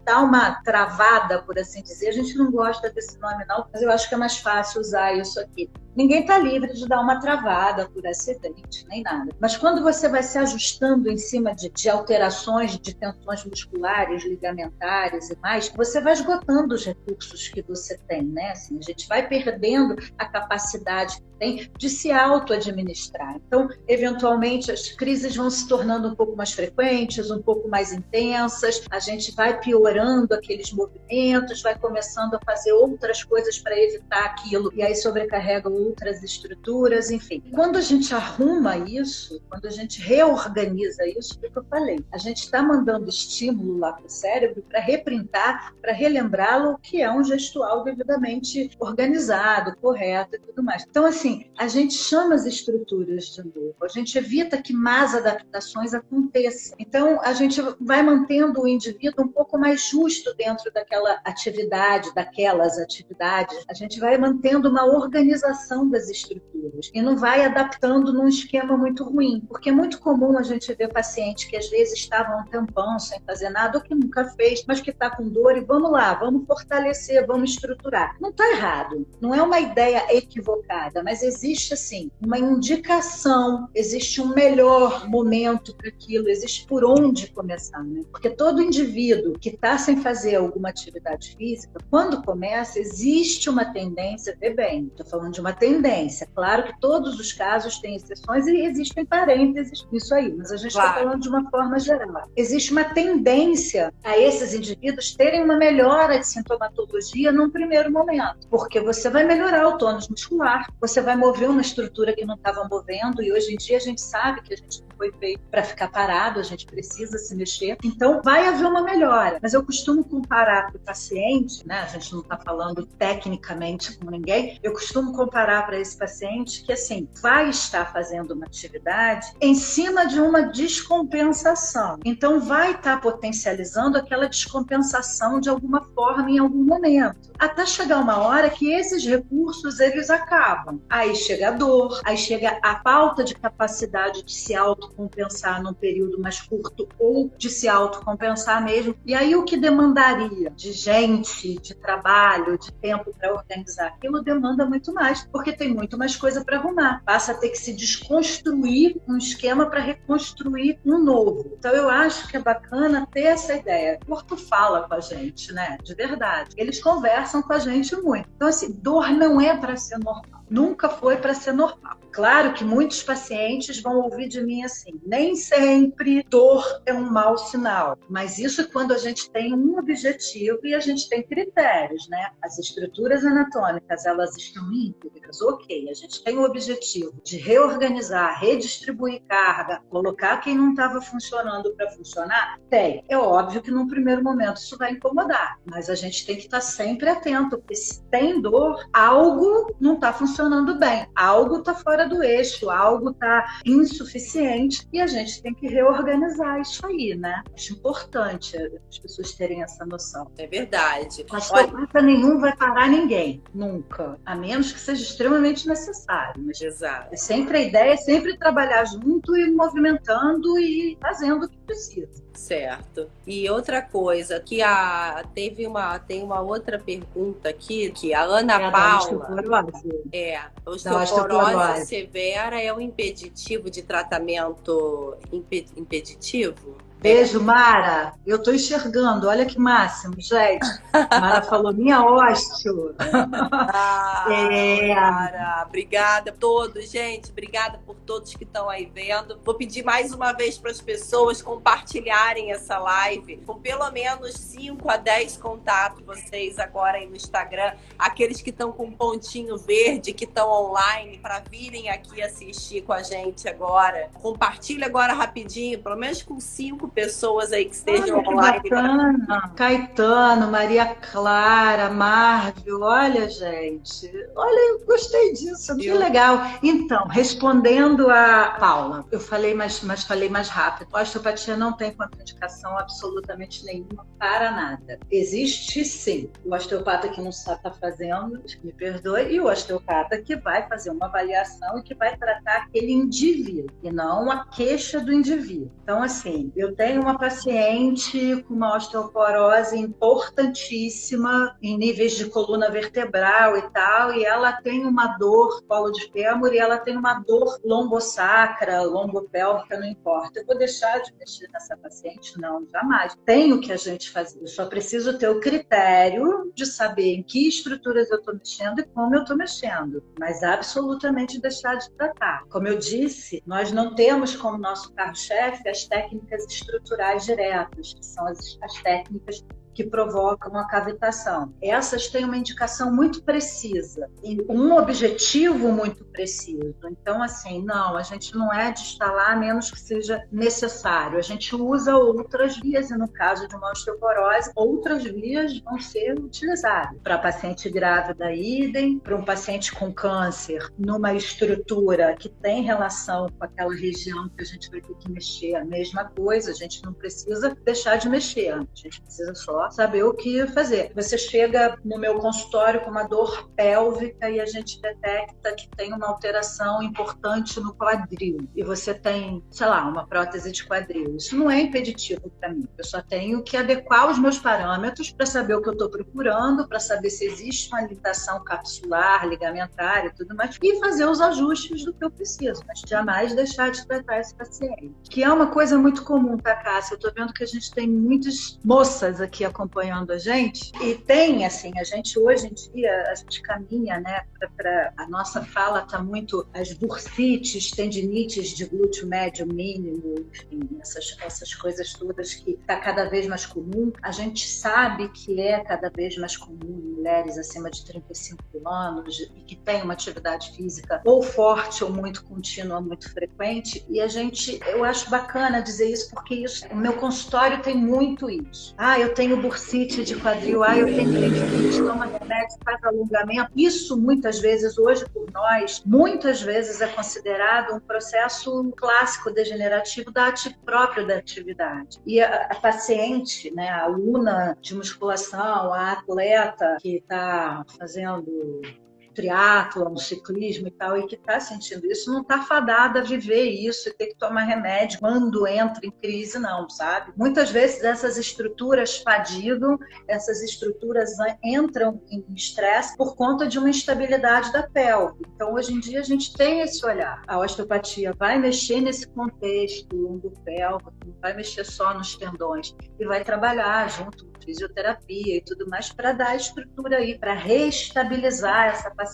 dar uma travada, por assim dizer. A gente não gosta desse nome não, mas eu acho que é mais fácil usar isso aqui. Ninguém está livre de dar uma travada por acidente, nem nada. Mas quando você vai se ajustando em cima de alterações, de tensões musculares, ligamentares e mais, você vai esgotando os recursos que você tem, né? Assim, a gente vai perdendo a capacidade que tem de se auto-administrar. Então, eventualmente, as crises vão se tornando um pouco mais frequentes, um pouco mais intensas, a gente vai piorando aqueles movimentos, vai começando a fazer outras coisas para evitar aquilo, e aí sobrecarrega outras estruturas, enfim. Quando a gente arruma isso, quando a gente reorganiza isso, é o que eu falei, a gente está mandando estímulo lá para o cérebro para reprintar, para relembrá-lo o que é um gestual devidamente organizado, correto e tudo mais. Então, assim, a gente chama as estruturas de novo, a gente evita que más adaptações aconteçam. Então, a gente vai mantendo o indivíduo um pouco mais justo dentro daquela atividade, daquelas atividades. A gente vai mantendo uma organização das estruturas e não vai adaptando num esquema muito ruim, porque é muito comum a gente ver pacientes que às vezes estavam um tempão sem fazer nada ou que nunca fez, mas que está com dor e vamos lá, vamos fortalecer, vamos estruturar. Não está errado, não é uma ideia equivocada, mas existe assim uma indicação, existe um melhor momento para aquilo, existe por onde começar, né? Porque todo indivíduo que está sem fazer alguma atividade física, quando começa, existe uma tendência, vê bem, estou falando de uma tendência, claro que todos os casos têm exceções e existem parênteses nisso aí, mas a gente está falando de uma forma geral. Existe uma tendência a esses indivíduos terem uma melhora de sintomatologia num primeiro momento, porque você vai melhorar o tônus muscular, você vai mover uma estrutura que não estava movendo, e hoje em dia a gente sabe que a gente não foi feito para ficar parado, a gente precisa se mexer, então vai haver uma melhora. Mas eu costumo comparar para o paciente, né? A gente não está falando tecnicamente com ninguém, eu costumo comparar para esse paciente que assim, vai estar fazendo uma atividade em cima de uma descompensação, então vai estar potencializando aquela descompensação de alguma forma em algum momento, até chegar uma hora que esses recursos eles acabam, aí chega a dor, aí chega a falta de capacidade de se autocompensar num período mais curto ou de se autocompensar mesmo, e aí o que demandaria de gente, de trabalho, de tempo para organizar aquilo demanda muito mais, porque tem muito mais coisa para arrumar, passa a ter que se desconstruir um esquema para reconstruir um novo. Então eu acho que é bacana ter essa ideia. O corpo fala com a gente, né? De verdade. Eles conversam com a gente muito. Então assim, dor não é para ser normal. Nunca foi para ser normal. Claro que muitos pacientes vão ouvir de mim assim, nem sempre dor é um mau sinal, mas isso é quando a gente tem um objetivo e a gente tem critérios, né? As estruturas anatômicas, elas estão íntegras, ok, a gente tem o objetivo de reorganizar, redistribuir carga, colocar quem não estava funcionando para funcionar, tem. É óbvio que num primeiro momento isso vai incomodar, mas a gente tem que estar sempre atento, porque se tem dor, algo não está funcionando funcionando bem. Algo está fora do eixo, algo está insuficiente e a gente tem que reorganizar isso aí, né? Acho importante as pessoas terem essa noção. É verdade. Osteopata nenhum vai parar ninguém, nunca. A menos que seja extremamente necessário. Mas Exato. sempre a ideia é sempre trabalhar junto e movimentando e fazendo o que precisa. Certo. E outra coisa, que tem uma outra pergunta aqui, que a Ana Paula... A osteoporose severa é um impeditivo de tratamento impeditivo? Beijo, Mara. Eu estou enxergando. Olha que máximo, gente. Mara falou, minha osteo. Mara, obrigada a todos, gente. Obrigada por todos que estão aí vendo. Vou pedir mais uma vez para as pessoas compartilharem essa live com pelo menos 5 a 10 contatos vocês agora aí no Instagram. Aqueles que estão com um pontinho verde, que estão online, para virem aqui assistir com a gente agora. Compartilha agora rapidinho, pelo menos com 5 pessoas aí que estejam online. Bacana. Caetano, Maria Clara, Marvel, olha, gente, olha, eu gostei disso, que legal. Então, respondendo a Paula, eu falei mas falei mais rápido. A osteopatia não tem contraindicação absolutamente nenhuma para nada. Existe sim o osteopata que não sabe estar fazendo, me perdoe, e o osteopata que vai fazer uma avaliação e que vai tratar aquele indivíduo, e não a queixa do indivíduo. Então, assim, eu tenho uma paciente com uma osteoporose importantíssima em níveis de coluna vertebral e tal, e ela tem uma dor colo de fêmur e ela tem uma dor lombosacra, lombopélvica, não importa. Eu vou deixar de mexer nessa paciente? Não, jamais. Tem o que a gente fazer. Eu só preciso ter o critério de saber em que estruturas eu estou mexendo e como eu estou mexendo, mas absolutamente deixar de tratar. Como eu disse, nós não temos como nosso carro-chefe as técnicas estruturais diretas, que são as técnicas que provocam a cavitação. Essas têm uma indicação muito precisa e um objetivo muito preciso. Então, assim, não, a gente não é de instalar a menos que seja necessário. A gente usa outras vias e, no caso de uma osteoporose, outras vias vão ser utilizadas. Para paciente grávida, idem. Para um paciente com câncer, numa estrutura que tem relação com aquela região que a gente vai ter que mexer, a mesma coisa. A gente não precisa deixar de mexer. A gente precisa só saber o que fazer. Você chega no meu consultório com uma dor pélvica e a gente detecta que tem uma alteração importante no quadril. E você tem, sei lá, uma prótese de quadril. Isso não é impeditivo para mim. Eu só tenho que adequar os meus parâmetros para saber o que eu estou procurando, para saber se existe uma limitação capsular, ligamentar e tudo mais, e fazer os ajustes do que eu preciso, mas jamais deixar de tratar esse paciente. Que é uma coisa muito comum, tá, Cássia? Eu estou vendo que a gente tem muitas moças aqui acompanhando a gente, e tem, assim, a gente hoje em dia, a gente caminha, né, a nossa fala está muito, as bursites, tendinites de glúteo médio mínimo, enfim, essas coisas todas que está cada vez mais comum. A gente sabe que é cada vez mais comum em mulheres acima de 35 anos e que tem uma atividade física ou forte ou muito contínua, muito frequente, e eu acho bacana dizer isso, porque isso, o meu consultório tem muito isso. Eu tenho bursite de quadril, eu tenho tendinite, toma remédio, faz alongamento. Isso, muitas vezes, hoje por nós, muitas vezes é considerado um processo clássico degenerativo próprio da atividade. E a paciente, né, a aluna de musculação, a atleta que está fazendo triatlon, ciclismo e tal, e que está sentindo isso, não está fadada a viver isso e ter que tomar remédio quando entra em crise, não, sabe? Muitas vezes essas estruturas fadigam, essas estruturas entram em estresse por conta de uma instabilidade da pelve. Então, hoje em dia, a gente tem esse olhar. A osteopatia vai mexer nesse contexto lombo-pélvico, não vai mexer só nos tendões, e vai trabalhar junto com fisioterapia e tudo mais para dar estrutura aí, para reestabilizar essa paciente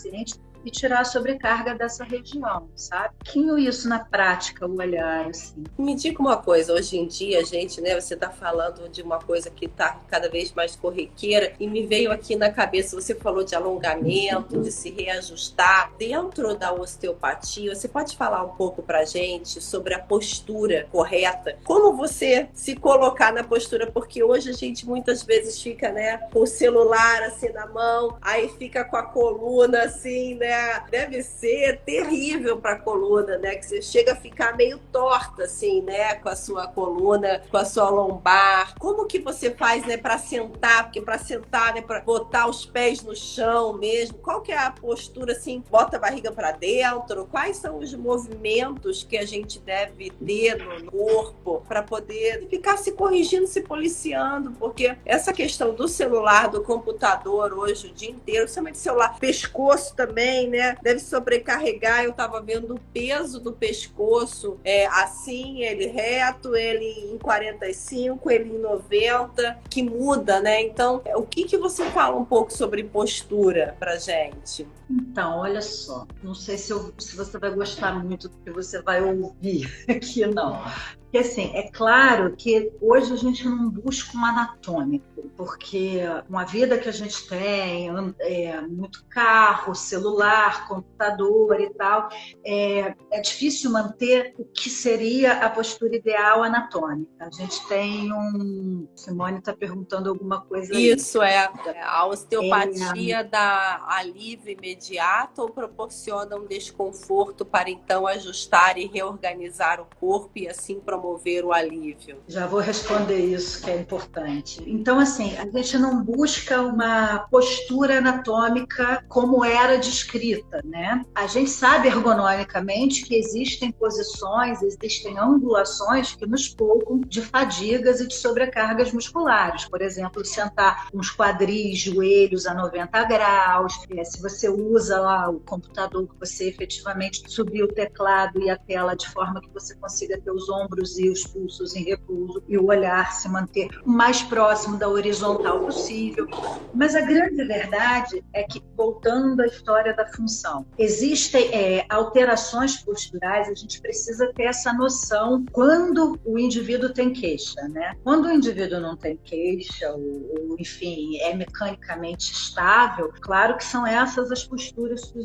e tirar a sobrecarga dessa região, sabe? Pouquinho isso na prática, o olhar, assim. Me diga uma coisa, hoje em dia, gente, né, você tá falando de uma coisa que tá cada vez mais corriqueira e me veio aqui na cabeça, você falou de alongamento, de se reajustar. Dentro da osteopatia, você pode falar um pouco pra gente sobre a postura correta? Como você se colocar na postura? Porque hoje a gente muitas vezes fica, né, com o celular assim na mão, aí fica com a coluna assim, né, deve ser terrível para a coluna, né? Que você chega a ficar meio torta, assim, né? Com a sua coluna, com a sua lombar. Como que você faz, né, para sentar? Porque para sentar, né, para botar os pés no chão mesmo, qual que é a postura, assim? Bota a barriga para dentro? Quais são os movimentos que a gente deve ter no corpo para poder ficar se corrigindo, se policiando? Porque essa questão do celular, do computador hoje o dia inteiro, principalmente celular, pescoço também, né? Deve sobrecarregar. Eu estava vendo o peso do pescoço, assim, ele reto, ele em 45, ele em 90, que muda, né? Então, o que você fala um pouco sobre postura pra gente? Então, olha só, não sei se você vai gostar muito do que você vai ouvir aqui, não. Porque, assim, é claro que hoje a gente não busca um anatômico, porque com a vida que a gente tem, muito carro, celular, computador e tal, é difícil manter o que seria a postura ideal anatômica. A gente tem Simone está perguntando alguma coisa aí. Isso, a osteopatia dá alívio imediato ou proporciona um desconforto para então ajustar e reorganizar o corpo e assim promover o alívio? Já vou responder isso, que é importante. Então, assim, a gente não busca uma postura anatômica como era descrita, né? A gente sabe ergonomicamente que existem posições, existem angulações que nos poupam de fadigas e de sobrecargas musculares. Por exemplo, sentar com os quadris, joelhos a 90 graus. Se você usa lá o computador, que você efetivamente subir o teclado e a tela de forma que você consiga ter os ombros e os pulsos em repouso e o olhar se manter o mais próximo da horizontal possível. Mas a grande verdade é que, voltando à história da função, existem alterações posturais, a gente precisa ter essa noção quando o indivíduo tem queixa, né? Quando o indivíduo não tem queixa, ou enfim, é mecanicamente estável, claro que são essas as posturas que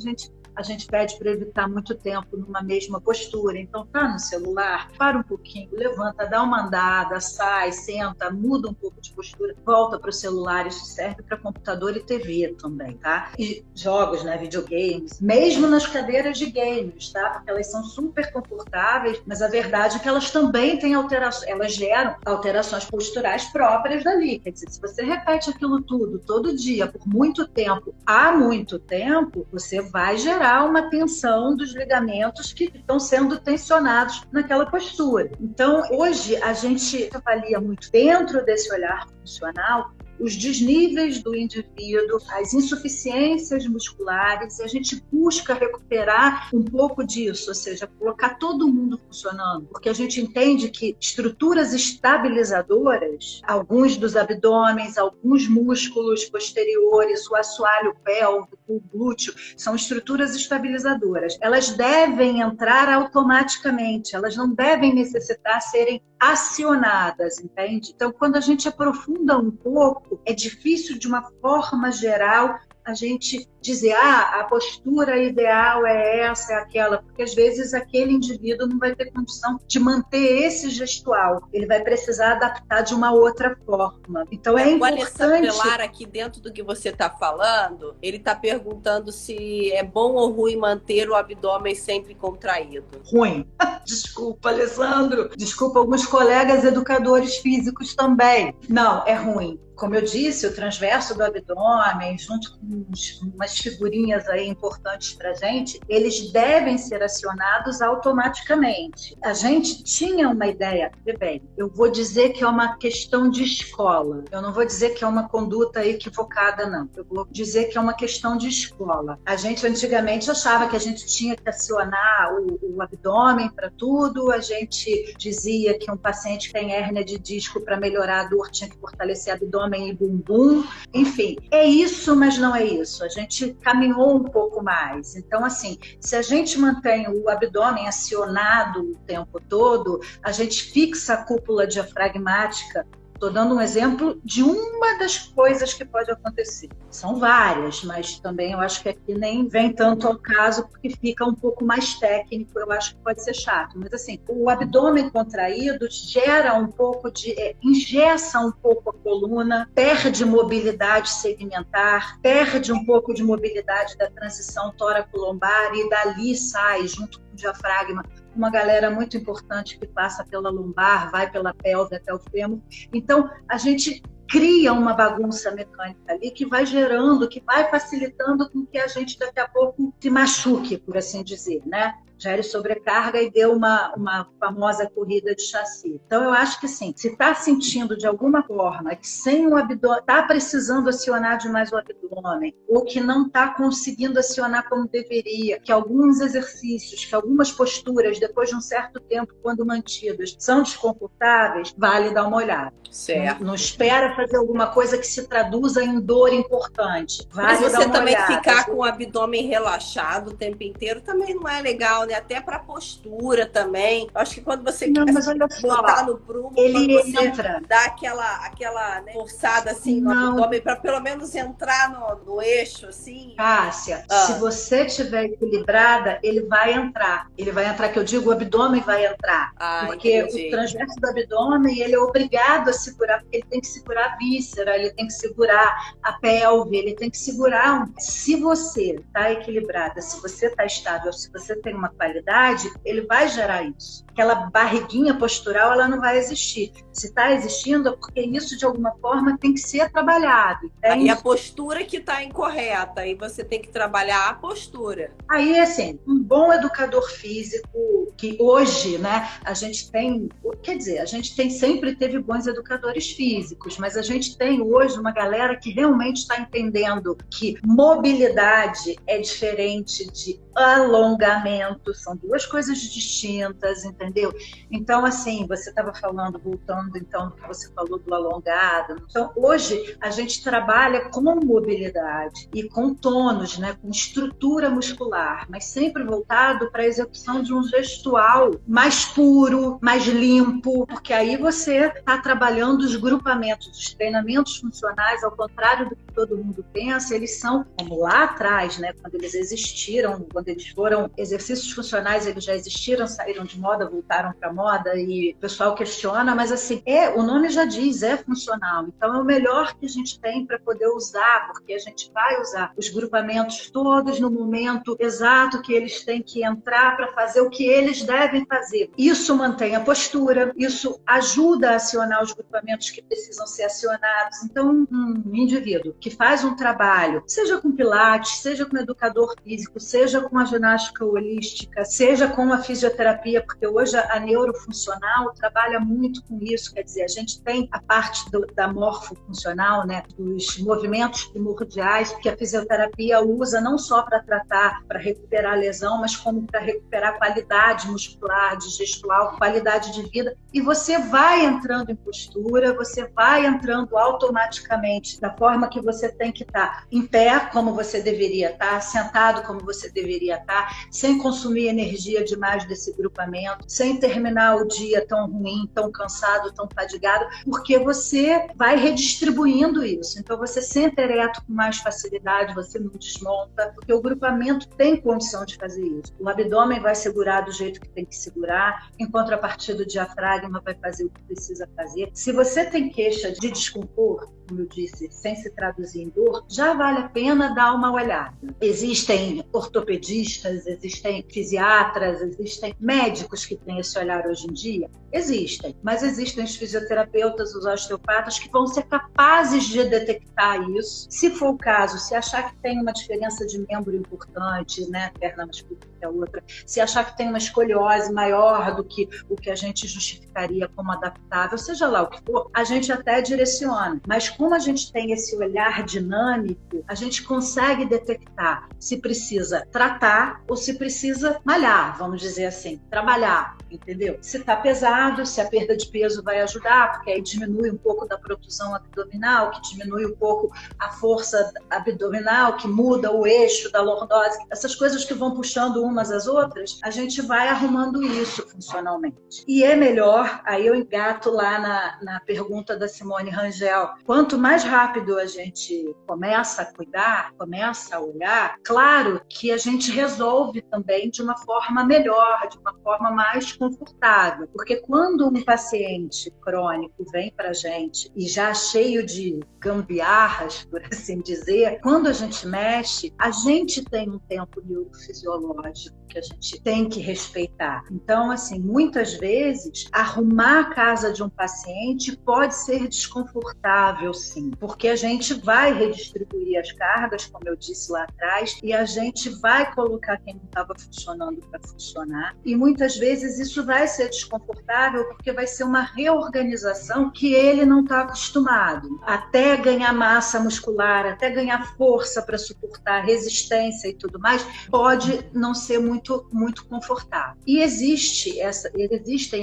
a gente pede para evitar muito tempo numa mesma postura. Então, tá no celular, para um pouquinho, levanta, dá uma andada, sai, senta, muda um pouco de postura, volta para o celular. Isso serve para computador e TV também, tá? E jogos, né, videogames, mesmo nas cadeiras de games, tá? Porque elas são super confortáveis, mas a verdade é que elas também têm alterações, elas geram alterações posturais próprias dali. Quer dizer, se você repete aquilo tudo, todo dia, por muito tempo, há muito tempo, você vai gerar uma tensão dos ligamentos que estão sendo tensionados naquela postura. Então, hoje, a gente avalia muito dentro desse olhar funcional os desníveis do indivíduo, as insuficiências musculares, e a gente busca recuperar um pouco disso, ou seja, colocar todo mundo funcionando, porque a gente entende que estruturas estabilizadoras, alguns dos abdômenes, alguns músculos posteriores, o assoalho pélvico, o glúteo, são estruturas estabilizadoras. Elas devem entrar automaticamente, elas não devem necessitar serem acionadas, entende? Então, quando a gente aprofunda um pouco, é difícil, de uma forma geral, a gente dizer, a postura ideal é essa, é aquela, porque às vezes aquele indivíduo não vai ter condição de manter esse gestual, ele vai precisar adaptar de uma outra forma. Então é importante... O Alessandro aqui, dentro do que você está falando, ele está perguntando se é bom ou ruim manter o abdômen sempre contraído. Ruim. Desculpa, Alessandro. Desculpa alguns colegas educadores físicos também. Não, é ruim. Como eu disse, o transverso do abdômen, junto com umas figurinhas aí importantes para a gente, eles devem ser acionados automaticamente. A gente tinha uma ideia, bem, eu vou dizer que é uma questão de escola, eu não vou dizer que é uma conduta equivocada, não. Eu vou dizer que é uma questão de escola. A gente antigamente achava que a gente tinha que acionar o abdômen para tudo, a gente dizia que um paciente que tem hérnia de disco, para melhorar a dor, tinha que fortalecer abdômen e bumbum, enfim, é isso, mas não é isso. A gente caminhou um pouco mais. Então, assim, se a gente mantém o abdômen acionado o tempo todo, a gente fixa a cúpula diafragmática Estou dando um exemplo de uma das coisas que pode acontecer. São várias, mas também eu acho que aqui nem vem tanto ao caso, porque fica um pouco mais técnico, eu acho que pode ser chato. Mas assim, o abdômen contraído gera um pouco de... engessa um pouco a coluna, perde mobilidade segmentar, perde um pouco de mobilidade da transição tóraco-lombar e dali sai, junto com o diafragma, uma galera muito importante que passa pela lombar, vai pela pelve até o fêmur. Então, a gente cria uma bagunça mecânica ali que vai gerando, que vai facilitando com que a gente daqui a pouco se machuque, por assim dizer, né? Gere sobrecarga e deu uma famosa corrida de chassi. Então, eu acho que sim, se está sentindo de alguma forma que sem o abdômen, está precisando acionar demais o abdômen, ou que não está conseguindo acionar como deveria, que alguns exercícios, que algumas posturas, depois de um certo tempo, quando mantidas, são desconfortáveis, vale dar uma olhada. Certo. Não espera fazer alguma coisa que se traduza em dor importante. Mas você também ficar com o abdômen relaxado o tempo inteiro também não é legal, né? Até para postura também. Acho que quando você quer botar no prumo, ele quando você entra. dá aquela né, forçada assim no abdômen para pelo menos entrar no eixo, assim. Cássia, se você estiver equilibrada, ele vai entrar. Ele vai entrar, que eu digo, o abdômen vai entrar. Porque entendi. O transverso do abdômen, ele é obrigado a segurar, porque ele tem que segurar a víscera, ele tem que segurar a pelve, ele tem que segurar. Se você está equilibrada, se você está estável, se você tem uma qualidade, ele vai gerar isso. Aquela barriguinha postural, ela não vai existir. Se está existindo, é porque isso, de alguma forma, tem que ser trabalhado. Entende? E a postura que está incorreta, aí você tem que trabalhar a postura. Aí, assim, um bom educador físico, que hoje, né, a gente tem, quer dizer, a gente sempre teve bons educadores físicos, mas a gente tem hoje uma galera que realmente está entendendo que mobilidade é diferente de alongamento, são duas coisas distintas, entendeu? Então, assim, você estava falando, voltando então do que você falou do alongado. Então, hoje a gente trabalha com mobilidade e com tônus, né, com estrutura muscular, mas sempre voltado para a execução de um gestual mais puro, mais limpo, porque aí você está trabalhando os grupamentos, os treinamentos funcionais, ao contrário do que todo mundo pensa, eles são como lá atrás, né, quando eles existiram, quando eles foram exercícios funcionais, eles já existiram, saíram de moda, voltaram para moda e o pessoal questiona, mas assim, o nome já diz, é funcional. Então é o melhor que a gente tem para poder usar, porque a gente vai usar os grupamentos todos no momento exato que eles têm que entrar para fazer o que eles devem fazer. Isso mantém a postura, isso ajuda a acionar os grupamentos que precisam ser acionados. Então, um indivíduo que faz um trabalho, seja com pilates, seja com educador físico, seja com a ginástica holística, seja com a fisioterapia, porque hoje a neurofuncional trabalha muito com isso, quer dizer, a gente tem a parte da morfofuncional, né, dos movimentos primordiais, que a fisioterapia usa não só para tratar, para recuperar a lesão, mas como para recuperar qualidade muscular, digestual, qualidade de vida, e você vai entrando em postura, você vai entrando automaticamente da forma que você tem que estar em pé, como você deveria estar, sentado como você deveria estar, sem consumir energia demais desse grupamento, sem terminar o dia tão ruim, tão cansado, tão fadigado, porque você vai redistribuindo isso. Então você senta ereto com mais facilidade, você não desmonta, porque o grupamento tem condição de fazer isso. O abdômen vai segurar do jeito que tem que segurar, em contrapartida o diafragma vai fazer o que precisa fazer. Se você tem queixa de desconforto, como eu disse, sem se traduzir em dor, já vale a pena dar uma olhada. Existem ortopedistas, existem fisiatras, existem médicos que têm esse olhar hoje em dia? Existem, mas existem os fisioterapeutas, os osteopatas que vão ser capazes de detectar isso. Se for o caso, se achar que tem uma diferença de membro importante, né, perna mais curta que a outra, se achar que tem uma escoliose maior do que o que a gente justificaria como adaptável, seja lá o que for, a gente até direciona. Mas como a gente tem esse olhar dinâmico, a gente consegue detectar se precisa tratar ou se precisa malhar, vamos dizer assim, trabalhar, entendeu? Se está pesado, se a perda de peso vai ajudar, porque aí diminui um pouco da protusão abdominal, que diminui um pouco a força abdominal, que muda o eixo da lordose, essas coisas que vão puxando umas às outras, a gente vai arrumando isso funcionalmente. E é melhor, aí eu engato lá na pergunta da Simone Rangel, quanto mais rápido a gente começa a cuidar, começa a olhar, claro que a gente resolve também de uma forma melhor, de uma forma mais confortável. Porque quando um paciente crônico vem para a gente e já cheio de gambiarras, por assim dizer, quando a gente mexe, a gente tem um tempo neurofisiológico que a gente tem que respeitar. Então, assim, muitas vezes, arrumar a casa de um paciente pode ser desconfortável, sim, porque a gente vai redistribuir as cargas, como eu disse lá atrás, e a gente vai colocar quem não estava funcionando para funcionar. E muitas vezes isso vai ser desconfortável porque vai ser uma reorganização que ele não está acostumado. Até ganhar massa muscular, até ganhar força para suportar resistência e tudo mais, pode não ser muito confortável. E existem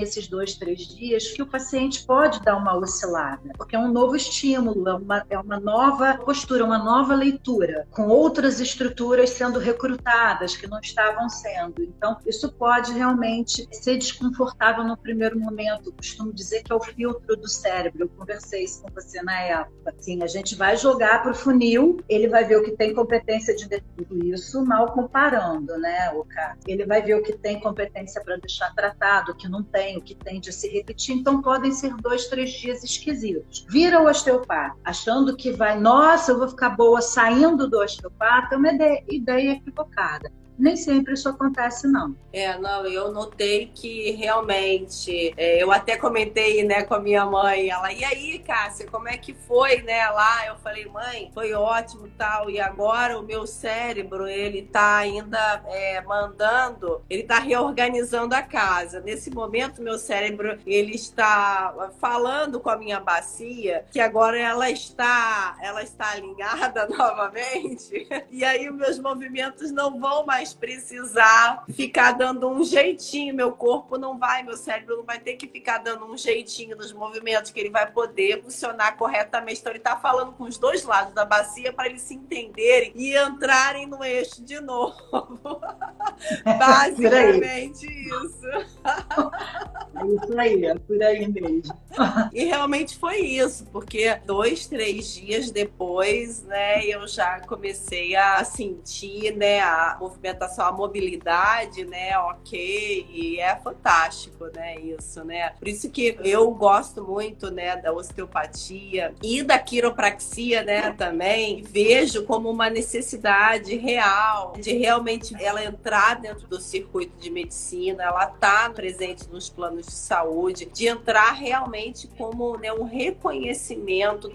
esses 2-3 dias que o paciente pode dar uma oscilada, porque é um novo estímulo, é uma nova postura, uma nova leitura, com outras estruturas sendo recrutadas que não estavam sendo. Então, isso pode realmente ser desconfortável no primeiro momento. Eu costumo dizer que é o filtro do cérebro. Eu conversei isso com você na época. Assim, a gente vai jogar para o funil, ele vai ver o que tem competência de ver tudo isso, mal comparando, né, o cara? Ele vai ver o que tem competência para deixar tratado, o que não tem, o que tem de se repetir. Então, podem ser 2-3 dias esquisitos. Vira o osteopata, achando que vai, nossa, eu vou ficar boa saindo do osteopata, é uma ideia equivocada. Nem sempre isso acontece, não. Não, eu notei que realmente, eu até comentei, né, com a minha mãe, ela, e aí, Cássia, como é que foi, né, lá? Eu falei, mãe, foi ótimo, tal, e agora o meu cérebro, ele tá ainda ele tá reorganizando a casa. Nesse momento, meu cérebro, ele está falando com a minha bacia, que agora ela está alinhada novamente, e aí os meus movimentos não vão mais precisar ficar dando um jeitinho, meu cérebro não vai ter que ficar dando um jeitinho nos movimentos, que ele vai poder funcionar corretamente. Então ele está falando com os dois lados da bacia para eles se entenderem e entrarem no eixo de novo. Basicamente isso. É por aí mesmo. E realmente foi isso, porque 2-3 dias depois, né, eu já comecei a sentir, né, a movimentação, a mobilidade, né, ok, e é fantástico, né, isso, né. Por isso que eu gosto muito, né, da osteopatia e da quiropraxia, né, também. Vejo como uma necessidade real de realmente ela entrar dentro do circuito de medicina, ela tá presente nos planos de saúde, de entrar realmente como, né, um reconhecimento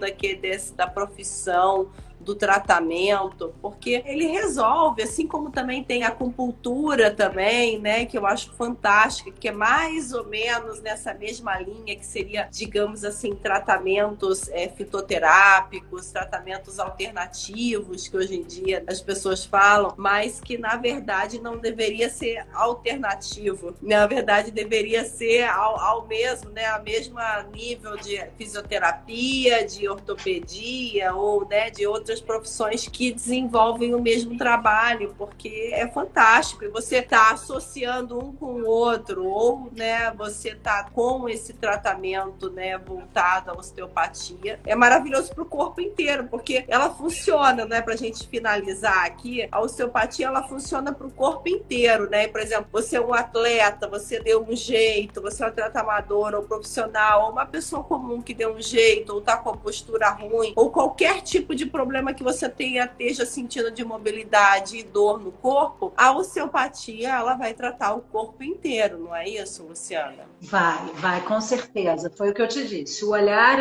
da profissão, do tratamento, porque ele resolve, assim como também tem a acupuntura também, né, que eu acho fantástica, que é mais ou menos nessa mesma linha, que seria, digamos assim, tratamentos fitoterápicos, tratamentos alternativos, que hoje em dia as pessoas falam, mas que na verdade não deveria ser alternativo, na verdade deveria ser ao mesmo, né, a mesma nível de fisioterapia, de ortopedia ou, né, de outras profissões que desenvolvem o mesmo trabalho, porque é fantástico. E você está associando um com o outro, ou, né, você está com esse tratamento, né, voltado à osteopatia. É maravilhoso para o corpo inteiro, porque ela funciona, né, para a gente finalizar aqui, a osteopatia ela funciona para o corpo inteiro, né? Por exemplo, você é um atleta, você deu um jeito, você é um atleta amador ou profissional, ou uma pessoa comum que deu um jeito, ou está com a postura ruim, ou qualquer tipo de problema que você esteja sentindo de mobilidade e dor no corpo, a osteopatia ela vai tratar o corpo inteiro, não é isso, Luciana? Vai, com certeza. Foi o que eu te disse. O olhar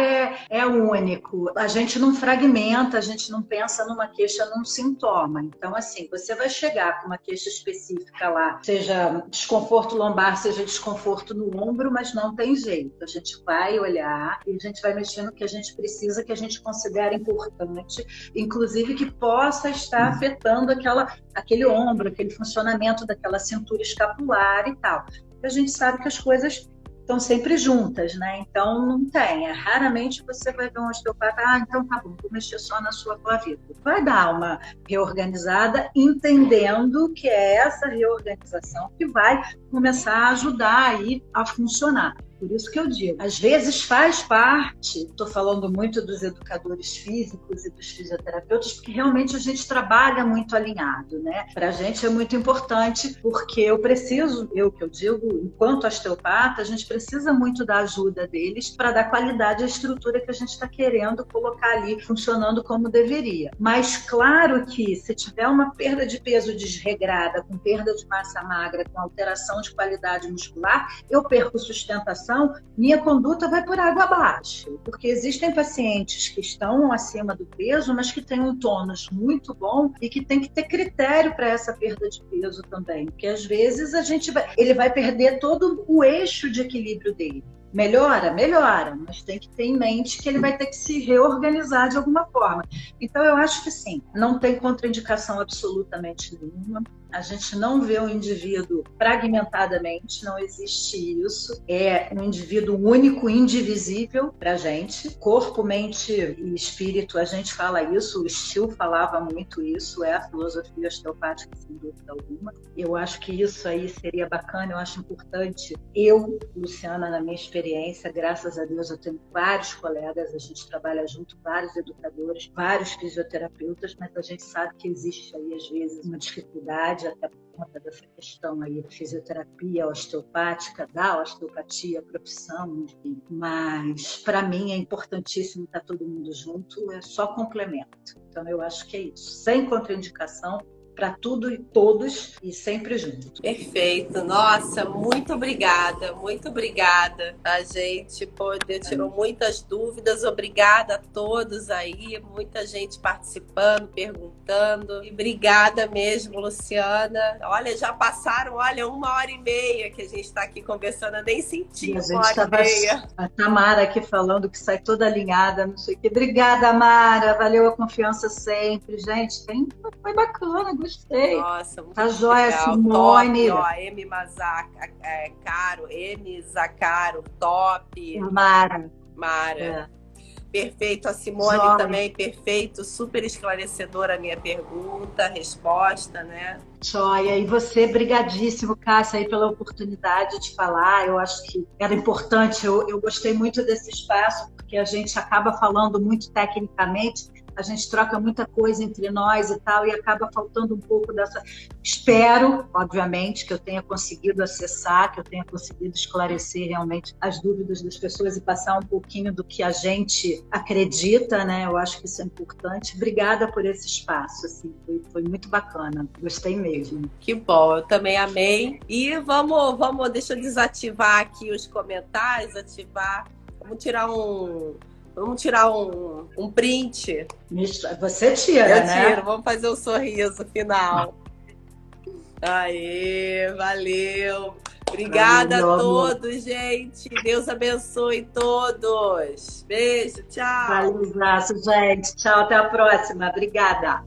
é único. A gente não fragmenta, a gente não pensa numa queixa, num sintoma. Então, assim, você vai chegar com uma queixa específica lá, seja desconforto lombar, seja desconforto no ombro, mas não tem jeito. A gente vai olhar e a gente vai mexer no que a gente precisa, que a gente considera importante, inclusive que possa estar afetando aquele ombro, aquele funcionamento daquela cintura escapular e tal. A gente sabe que as coisas estão sempre juntas, né? Então não tem. Raramente você vai ver um osteopata, então tá bom, vou mexer só na sua clavícula. Vai dar uma reorganizada, entendendo que é essa reorganização que vai começar a ajudar aí a funcionar. Por isso que eu digo, às vezes faz parte, estou falando muito dos educadores físicos e dos fisioterapeutas, porque realmente a gente trabalha muito alinhado, né? Para a gente é muito importante, porque eu digo, enquanto osteopata, a gente precisa muito da ajuda deles para dar qualidade à estrutura que a gente está querendo colocar ali, funcionando como deveria. Mas claro que se tiver uma perda de peso desregrada, com perda de massa magra, com alteração de qualidade muscular, eu perco sustentação, minha conduta vai por água abaixo, porque existem pacientes que estão acima do peso, mas que têm um tônus muito bom e que tem que ter critério para essa perda de peso também, porque às vezes ele vai perder todo o eixo de equilíbrio dele. Melhora, mas tem que ter em mente que ele vai ter que se reorganizar de alguma forma. Então, eu acho que sim, não tem contraindicação absolutamente nenhuma. A gente não vê o indivíduo fragmentadamente, não existe isso. É um indivíduo único, indivisível para a gente. Corpo, mente e espírito, a gente fala isso, o Still falava muito isso, é a filosofia osteopática, sem dúvida alguma. Eu acho que isso aí seria bacana, eu acho importante. Eu, Luciana, na minha experiência, graças a Deus, eu tenho vários colegas, a gente trabalha junto, vários educadores, vários fisioterapeutas, mas a gente sabe que existe aí, às vezes, uma dificuldade, até por conta dessa questão aí da fisioterapia osteopática, da osteopatia, profissão, enfim. Mas, para mim, é importantíssimo estar todo mundo junto, é só complemento. Então, eu acho que é isso. Sem contraindicação, para tudo e todos e sempre junto. Perfeito. Nossa, muito obrigada. Muito obrigada. A gente tirou muitas dúvidas. Obrigada a todos aí. Muita gente participando, perguntando. E obrigada mesmo, Luciana. Olha, já passaram, 1h30 que a gente está aqui conversando. Eu nem senti a gente estava a Tamara aqui falando que sai toda alinhada, não sei o quê. Obrigada, Mara. Valeu a confiança sempre. Gente, foi bacana, gostei. Nossa, muito tá joia, legal. Simone. Top, ó, M Zacaro, top. Mara. É. Perfeito, a Simone Joia. Também, perfeito, super esclarecedora a minha pergunta, resposta, né? Joia, e você, brigadíssimo, Cássia, aí pela oportunidade de falar. Eu acho que era importante, eu gostei muito desse espaço, porque a gente acaba falando muito tecnicamente, a gente troca muita coisa entre nós e tal, e acaba faltando um pouco dessa... Espero, obviamente, que eu tenha conseguido acessar, que eu tenha conseguido esclarecer realmente as dúvidas das pessoas e passar um pouquinho do que a gente acredita, né? Eu acho que isso é importante. Obrigada por esse espaço, assim, foi muito bacana, gostei mesmo. Que bom, eu também amei. E vamos, deixa eu desativar aqui os comentários, Vamos tirar um print. Você tira, né? Eu tiro, vamos fazer o sorriso final. Aê, valeu. Obrigada a todos, gente. Deus abençoe todos. Beijo, tchau. Valeu, abraço, gente. Tchau, até a próxima. Obrigada.